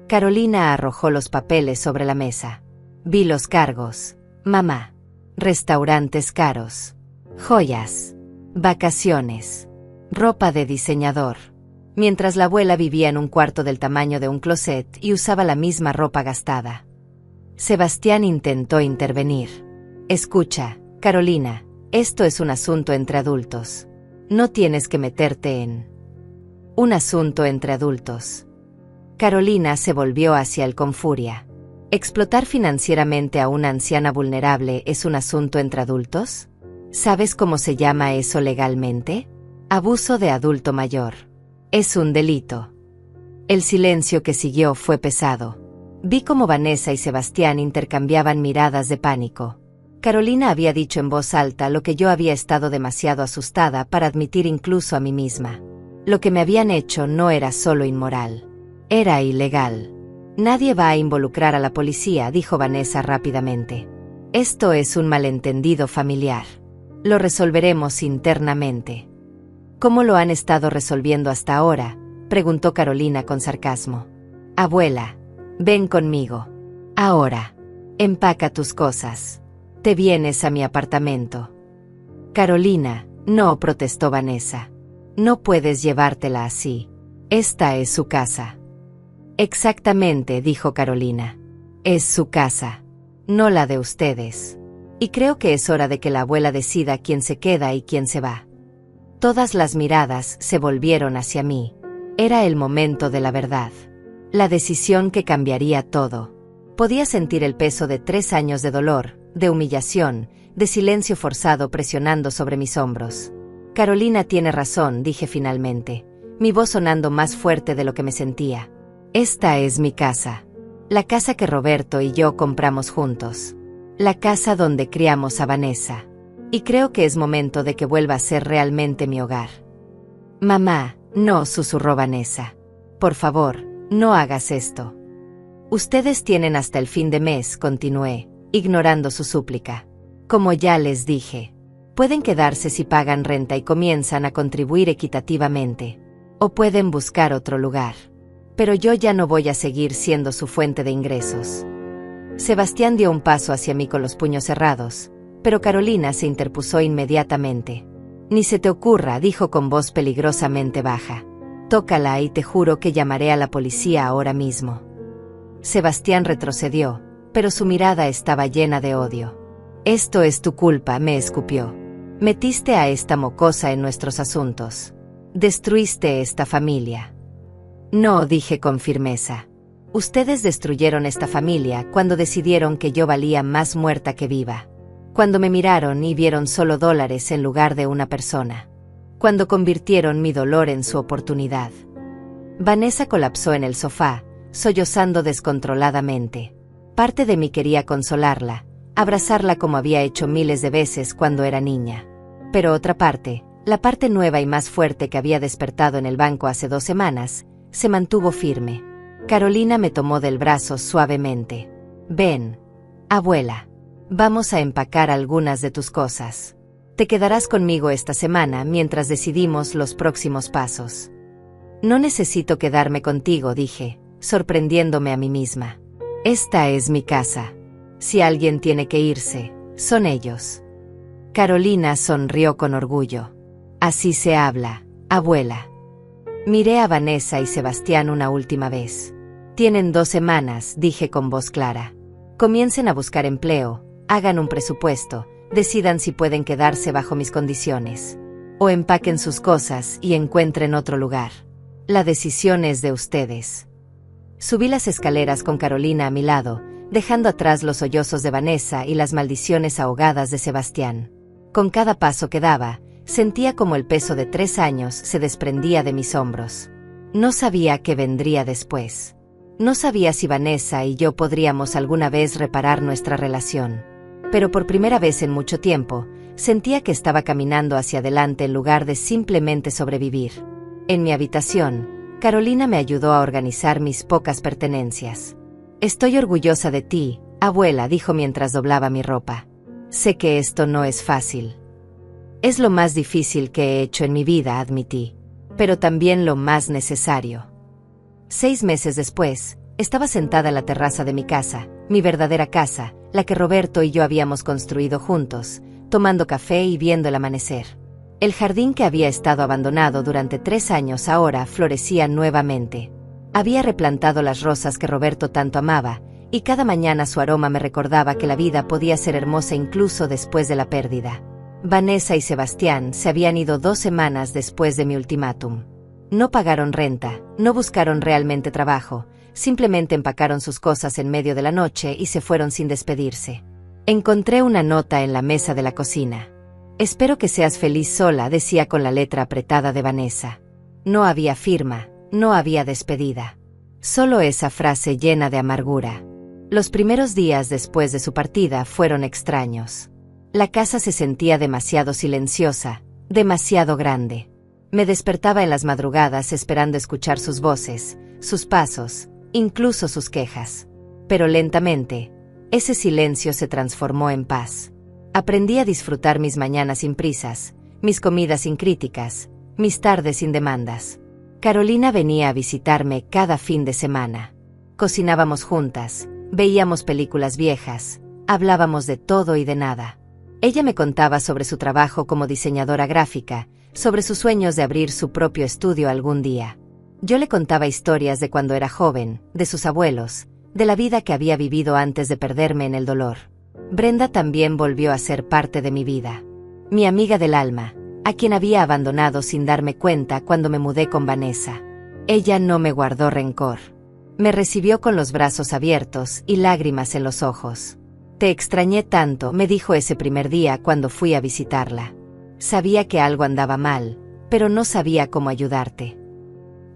[SPEAKER 1] Carolina arrojó los papeles sobre la mesa. Vi los cargos, mamá. restaurantes caros, joyas, vacaciones, ropa de diseñador. Mientras la abuela vivía en un cuarto del tamaño de un closet y usaba la misma ropa gastada. Sebastián intentó intervenir. Escucha, Carolina, esto es un asunto entre adultos. No tienes que meterte en un asunto entre adultos. Carolina se volvió hacia él con furia. ¿Explotar financieramente a una anciana vulnerable es un asunto entre adultos? ¿Sabes cómo se llama eso legalmente? Abuso de adulto mayor. Es un delito. El silencio que siguió fue pesado. Vi cómo Vanessa y Sebastián intercambiaban miradas de pánico. Carolina había dicho en voz alta lo que yo había estado demasiado asustada para admitir incluso a mí misma. Lo que me habían hecho no era solo inmoral. Era ilegal. Nadie va a involucrar a la policía, dijo Vanessa rápidamente. Esto es un malentendido familiar. Lo resolveremos internamente. ¿Cómo lo han estado resolviendo hasta ahora?, preguntó Carolina con sarcasmo. Abuela, ven conmigo. Ahora. Empaca tus cosas. Te vienes a mi apartamento. Carolina, no, protestó Vanessa. No puedes llevártela así. Esta es su casa. Exactamente, dijo Carolina. Es su casa. No la de ustedes. Y creo que es hora de que la abuela decida quién se queda y quién se va. Todas las miradas se volvieron hacia mí. Era el momento de la verdad. La decisión que cambiaría todo. Podía sentir el peso de 3 años de dolor, de humillación, de silencio forzado presionando sobre mis hombros. Carolina tiene razón, dije finalmente, mi voz sonando más fuerte de lo que me sentía. Esta es mi casa. La casa que Roberto y yo compramos juntos. La casa donde criamos a Vanessa. Y creo que es momento de que vuelva a ser realmente mi hogar. Mamá, no, susurró Vanessa. Por favor, no hagas esto. Ustedes tienen hasta el fin de mes, continué, ignorando su súplica. Como ya les dije, pueden quedarse si pagan renta y comienzan a contribuir equitativamente. O pueden buscar otro lugar. Pero yo ya no voy a seguir siendo su fuente de ingresos. Sebastián dio un paso hacia mí con los puños cerrados, pero Carolina se interpuso inmediatamente. Ni se te ocurra, dijo con voz peligrosamente baja. Tócala y te juro que llamaré a la policía ahora mismo. Sebastián retrocedió, pero su mirada estaba llena de odio. Esto es tu culpa, me escupió. Metiste a esta mocosa en nuestros asuntos. Destruiste esta familia. No, dije con firmeza. Ustedes destruyeron esta familia cuando decidieron que yo valía más muerta que viva. Cuando me miraron y vieron solo dólares en lugar de una persona. Cuando convirtieron mi dolor en su oportunidad. Vanessa colapsó en el sofá, sollozando descontroladamente. Parte de mí quería consolarla, abrazarla como había hecho miles de veces cuando era niña. Pero otra parte, la parte nueva y más fuerte que había despertado en el banco hace 2 semanas, se mantuvo firme. Carolina me tomó del brazo suavemente. Ven, abuela. Vamos a empacar algunas de tus cosas. Te quedarás conmigo esta semana mientras decidimos los próximos pasos. No necesito quedarme contigo, dije, sorprendiéndome a mí misma. Esta es mi casa. Si alguien tiene que irse, son ellos. Carolina sonrió con orgullo. Así se habla, abuela. Miré a Vanessa y Sebastián una última vez. Tienen 2 semanas, dije con voz clara. Comiencen a buscar empleo, hagan un presupuesto, decidan si pueden quedarse bajo mis condiciones. O empaquen sus cosas y encuentren otro lugar. La decisión es de ustedes. Subí las escaleras con Carolina a mi lado, dejando atrás los sollozos de Vanessa y las maldiciones ahogadas de Sebastián. Con cada paso que daba, sentía como el peso de 3 años se desprendía de mis hombros. No sabía qué vendría después. No sabía si Vanessa y yo podríamos alguna vez reparar nuestra relación. Pero por primera vez en mucho tiempo, sentía que estaba caminando hacia adelante en lugar de simplemente sobrevivir. En mi habitación, Carolina me ayudó a organizar mis pocas pertenencias. Estoy orgullosa de ti, abuela, dijo mientras doblaba mi ropa. Sé que esto no es fácil. Es lo más difícil que he hecho en mi vida, admití, pero también lo más necesario. 6 meses después, estaba sentada en la terraza de mi casa, mi verdadera casa, la que Roberto y yo habíamos construido juntos, tomando café y viendo el amanecer. El jardín que había estado abandonado durante 3 años ahora florecía nuevamente. Había replantado las rosas que Roberto tanto amaba, y cada mañana su aroma me recordaba que la vida podía ser hermosa incluso después de la pérdida. Vanessa y Sebastián se habían ido 2 semanas después de mi ultimátum. No pagaron renta, no buscaron realmente trabajo, simplemente empacaron sus cosas en medio de la noche y se fueron sin despedirse. Encontré una nota en la mesa de la cocina. «Espero que seas feliz sola», decía con la letra apretada de Vanessa. No había firma, no había despedida. Solo esa frase llena de amargura. Los primeros días después de su partida fueron extraños. La casa se sentía demasiado silenciosa, demasiado grande. Me despertaba en las madrugadas esperando escuchar sus voces, sus pasos, incluso sus quejas. Pero lentamente, ese silencio se transformó en paz. Aprendí a disfrutar mis mañanas sin prisas, mis comidas sin críticas, mis tardes sin demandas. Carolina venía a visitarme cada fin de semana. Cocinábamos juntas, veíamos películas viejas, hablábamos de todo y de nada. Ella me contaba sobre su trabajo como diseñadora gráfica, sobre sus sueños de abrir su propio estudio algún día. Yo le contaba historias de cuando era joven, de sus abuelos, de la vida que había vivido antes de perderme en el dolor. Brenda también volvió a ser parte de mi vida. Mi amiga del alma, a quien había abandonado sin darme cuenta cuando me mudé con Vanessa. Ella no me guardó rencor. Me recibió con los brazos abiertos y lágrimas en los ojos. «Te extrañé tanto», me dijo ese primer día cuando fui a visitarla. «Sabía que algo andaba mal, pero no sabía cómo ayudarte».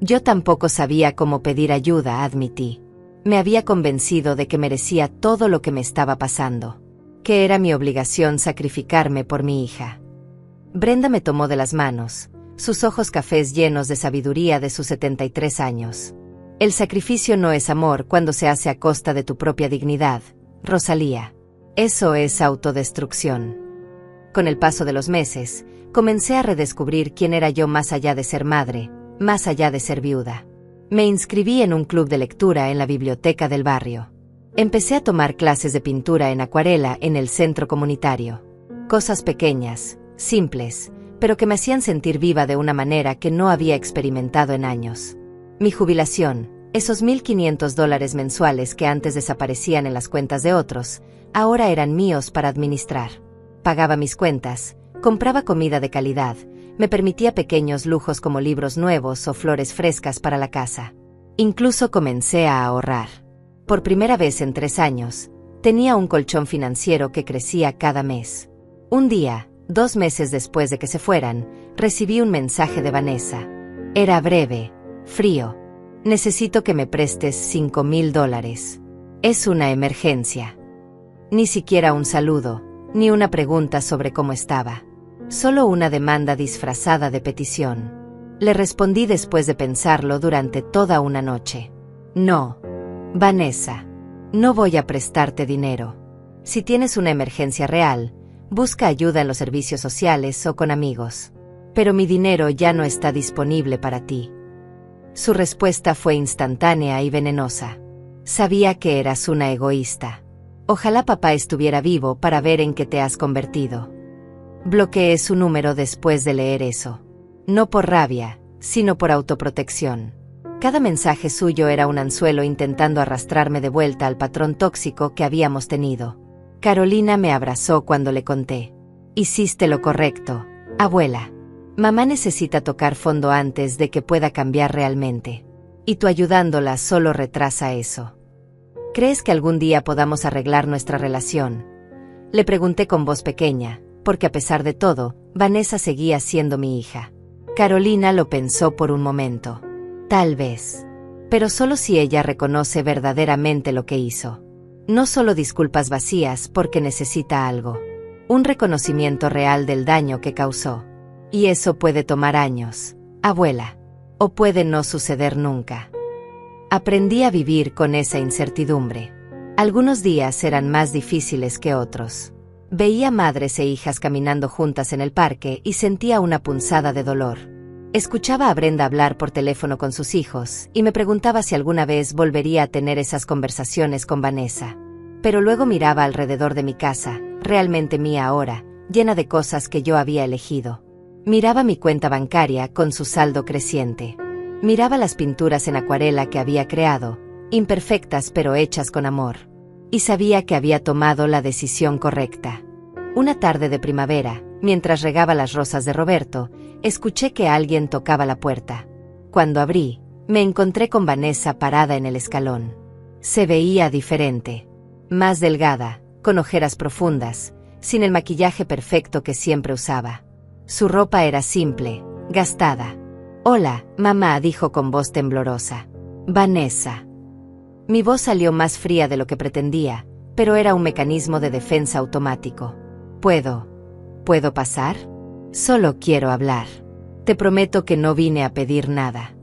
[SPEAKER 1] Yo tampoco sabía cómo pedir ayuda, admití. Me había convencido de que merecía todo lo que me estaba pasando, que era mi obligación sacrificarme por mi hija. Brenda me tomó de las manos, sus ojos cafés llenos de sabiduría de sus 73 años. «El sacrificio no es amor cuando se hace a costa de tu propia dignidad, Rosalía. Eso es autodestrucción». Con el paso de los meses, comencé a redescubrir quién era yo más allá de ser madre, más allá de ser viuda. Me inscribí en un club de lectura en la biblioteca del barrio. Empecé a tomar clases de pintura en acuarela en el centro comunitario. Cosas pequeñas, simples, pero que me hacían sentir viva de una manera que no había experimentado en años. Mi jubilación, esos $1,500 mensuales que antes desaparecían en las cuentas de otros, ahora eran míos para administrar. Pagaba mis cuentas, compraba comida de calidad, me permitía pequeños lujos como libros nuevos o flores frescas para la casa. Incluso comencé a ahorrar. Por primera vez en 3 años, tenía un colchón financiero que crecía cada mes. Un día, 2 meses después de que se fueran, recibí un mensaje de Vanessa. Era breve, frío. «Necesito que me prestes $5,000. Es una emergencia». Ni siquiera un saludo, ni una pregunta sobre cómo estaba. Solo una demanda disfrazada de petición. Le respondí después de pensarlo durante toda una noche. «No, Vanessa, no voy a prestarte dinero. Si tienes una emergencia real, busca ayuda en los servicios sociales o con amigos. Pero mi dinero ya no está disponible para ti». Su respuesta fue instantánea y venenosa. «Sabía que eras una egoísta. Ojalá papá estuviera vivo para ver en qué te has convertido». Bloqueé su número después de leer eso. No por rabia, sino por autoprotección. Cada mensaje suyo era un anzuelo intentando arrastrarme de vuelta al patrón tóxico que habíamos tenido. Carolina me abrazó cuando le conté. «Hiciste lo correcto, abuela. Mamá necesita tocar fondo antes de que pueda cambiar realmente. Y tú ayudándola solo retrasa eso. ¿Crees que algún día podamos arreglar nuestra relación?». Le pregunté con voz pequeña, porque a pesar de todo, Vanessa seguía siendo mi hija. Carolina lo pensó por un momento. «Tal vez. Pero solo si ella reconoce verdaderamente lo que hizo. No solo disculpas vacías porque necesita algo. Un reconocimiento real del daño que causó. Y eso puede tomar años, abuela. O puede no suceder nunca». Aprendí a vivir con esa incertidumbre. Algunos días eran más difíciles que otros. Veía madres e hijas caminando juntas en el parque y sentía una punzada de dolor. Escuchaba a Brenda hablar por teléfono con sus hijos y me preguntaba si alguna vez volvería a tener esas conversaciones con Vanessa. Pero luego miraba alrededor de mi casa, realmente mía ahora, llena de cosas que yo había elegido. Miraba mi cuenta bancaria con su saldo creciente. Miraba las pinturas en acuarela que había creado, imperfectas pero hechas con amor. Y sabía que había tomado la decisión correcta. Una tarde de primavera, mientras regaba las rosas de Roberto, escuché que alguien tocaba la puerta. Cuando abrí, me encontré con Vanessa parada en el escalón. Se veía diferente. Más delgada, con ojeras profundas, sin el maquillaje perfecto que siempre usaba. Su ropa era simple, gastada. «Hola, mamá», dijo con voz temblorosa. «Vanessa». Mi voz salió más fría de lo que pretendía, pero era un mecanismo de defensa automático. ¿Puedo pasar? Solo quiero hablar. Te prometo que no vine a pedir nada».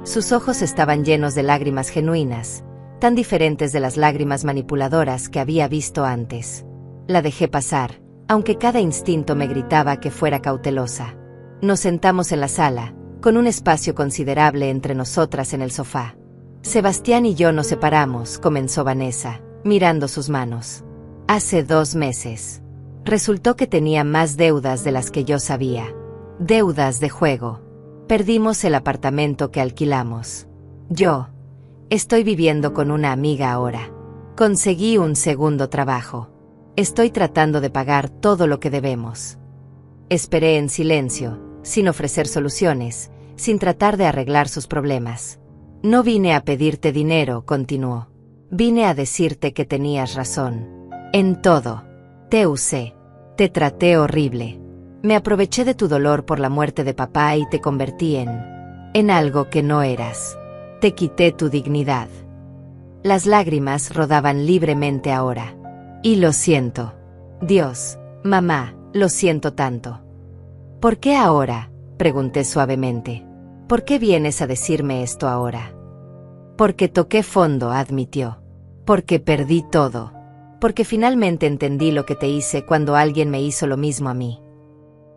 [SPEAKER 1] Sus ojos estaban llenos de lágrimas genuinas, tan diferentes de las lágrimas manipuladoras que había visto antes. La dejé pasar, aunque cada instinto me gritaba que fuera cautelosa. Nos sentamos en la sala, con un espacio considerable entre nosotras en el sofá. «Sebastián y yo nos separamos», comenzó Vanessa, mirando sus manos. «Hace 2 meses. Resultó que tenía más deudas de las que yo sabía. Deudas de juego. Perdimos el apartamento que alquilamos. Yo estoy viviendo con una amiga ahora. Conseguí un segundo trabajo. Estoy tratando de pagar todo lo que debemos». Esperé en silencio, sin ofrecer soluciones, sin tratar de arreglar sus problemas. «No vine a pedirte dinero», continuó. «Vine a decirte que tenías razón. En todo. Te usé. Te traté horrible. Me aproveché de tu dolor por la muerte de papá y te convertí en algo que no eras. Te quité tu dignidad». Las lágrimas rodaban libremente ahora. «Y lo siento. Dios, mamá, lo siento tanto». «¿Por qué ahora?», pregunté suavemente. «¿Por qué vienes a decirme esto ahora?». «Porque toqué fondo», admitió. «Porque perdí todo. Porque finalmente entendí lo que te hice cuando alguien me hizo lo mismo a mí».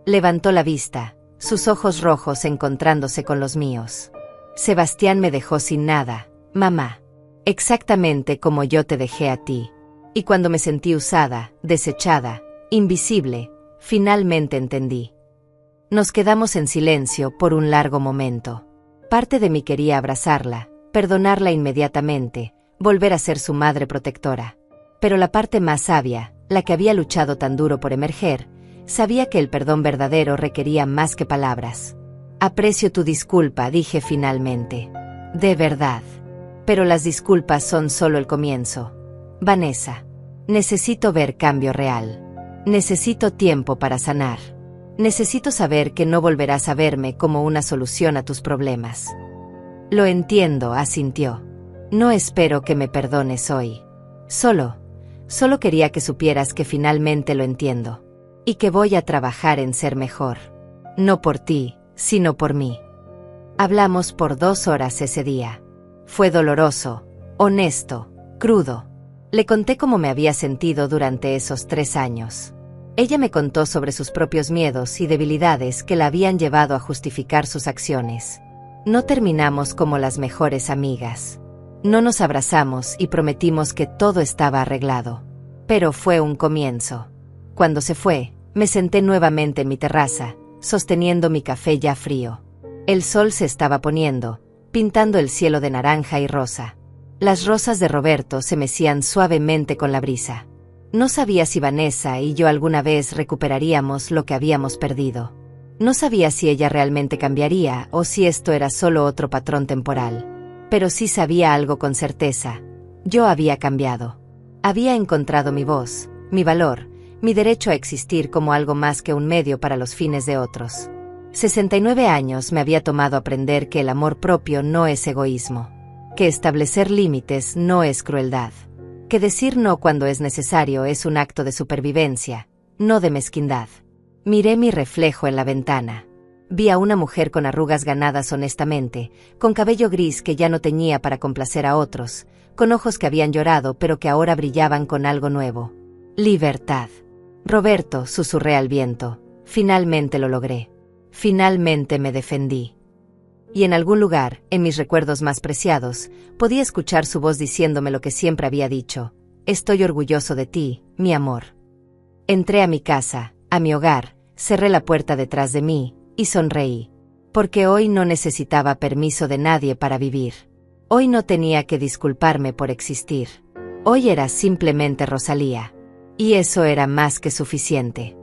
[SPEAKER 1] Levantó la vista, sus ojos rojos encontrándose con los míos. «Sebastián me dejó sin nada, mamá. Exactamente como yo te dejé a ti. Y cuando me sentí usada, desechada, invisible, finalmente entendí». Nos quedamos en silencio por un largo momento. Parte de mí quería abrazarla, perdonarla inmediatamente, volver a ser su madre protectora. Pero la parte más sabia, la que había luchado tan duro por emerger, sabía que el perdón verdadero requería más que palabras. «Aprecio tu disculpa», dije finalmente. «De verdad. Pero las disculpas son solo el comienzo. Vanessa, necesito ver cambio real. Necesito tiempo para sanar. Necesito saber que no volverás a verme como una solución a tus problemas». «Lo entiendo», asintió. «No espero que me perdones hoy. Solo quería que supieras que finalmente lo entiendo. Y que voy a trabajar en ser mejor. No por ti, sino por mí». Hablamos por 2 horas ese día. Fue doloroso, honesto, crudo. Le conté cómo me había sentido durante esos 3 años. Ella me contó sobre sus propios miedos y debilidades que la habían llevado a justificar sus acciones. No terminamos como las mejores amigas. No nos abrazamos y prometimos que todo estaba arreglado. Pero fue un comienzo. Cuando se fue, me senté nuevamente en mi terraza, sosteniendo mi café ya frío. El sol se estaba poniendo, pintando el cielo de naranja y rosa. Las rosas de Roberto se mecían suavemente con la brisa. No sabía si Vanessa y yo alguna vez recuperaríamos lo que habíamos perdido. No sabía si ella realmente cambiaría o si esto era solo otro patrón temporal. Pero sí sabía algo con certeza. Yo había cambiado. Había encontrado mi voz, mi valor, mi derecho a existir como algo más que un medio para los fines de otros. 69 años me había tomado aprender que el amor propio no es egoísmo, que establecer límites no es crueldad, que decir no cuando es necesario es un acto de supervivencia, no de mezquindad. Miré mi reflejo en la ventana. Vi a una mujer con arrugas ganadas honestamente, con cabello gris que ya no teñía para complacer a otros, con ojos que habían llorado pero que ahora brillaban con algo nuevo. Libertad. «Roberto», susurré al viento, «finalmente lo logré. Finalmente me defendí». Y en algún lugar, en mis recuerdos más preciados, podía escuchar su voz diciéndome lo que siempre había dicho: estoy orgulloso de ti, mi amor. Entré a mi casa, a mi hogar, cerré la puerta detrás de mí, y sonreí. Porque hoy no necesitaba permiso de nadie para vivir. Hoy no tenía que disculparme por existir. Hoy era simplemente Rosalía. Y eso era más que suficiente.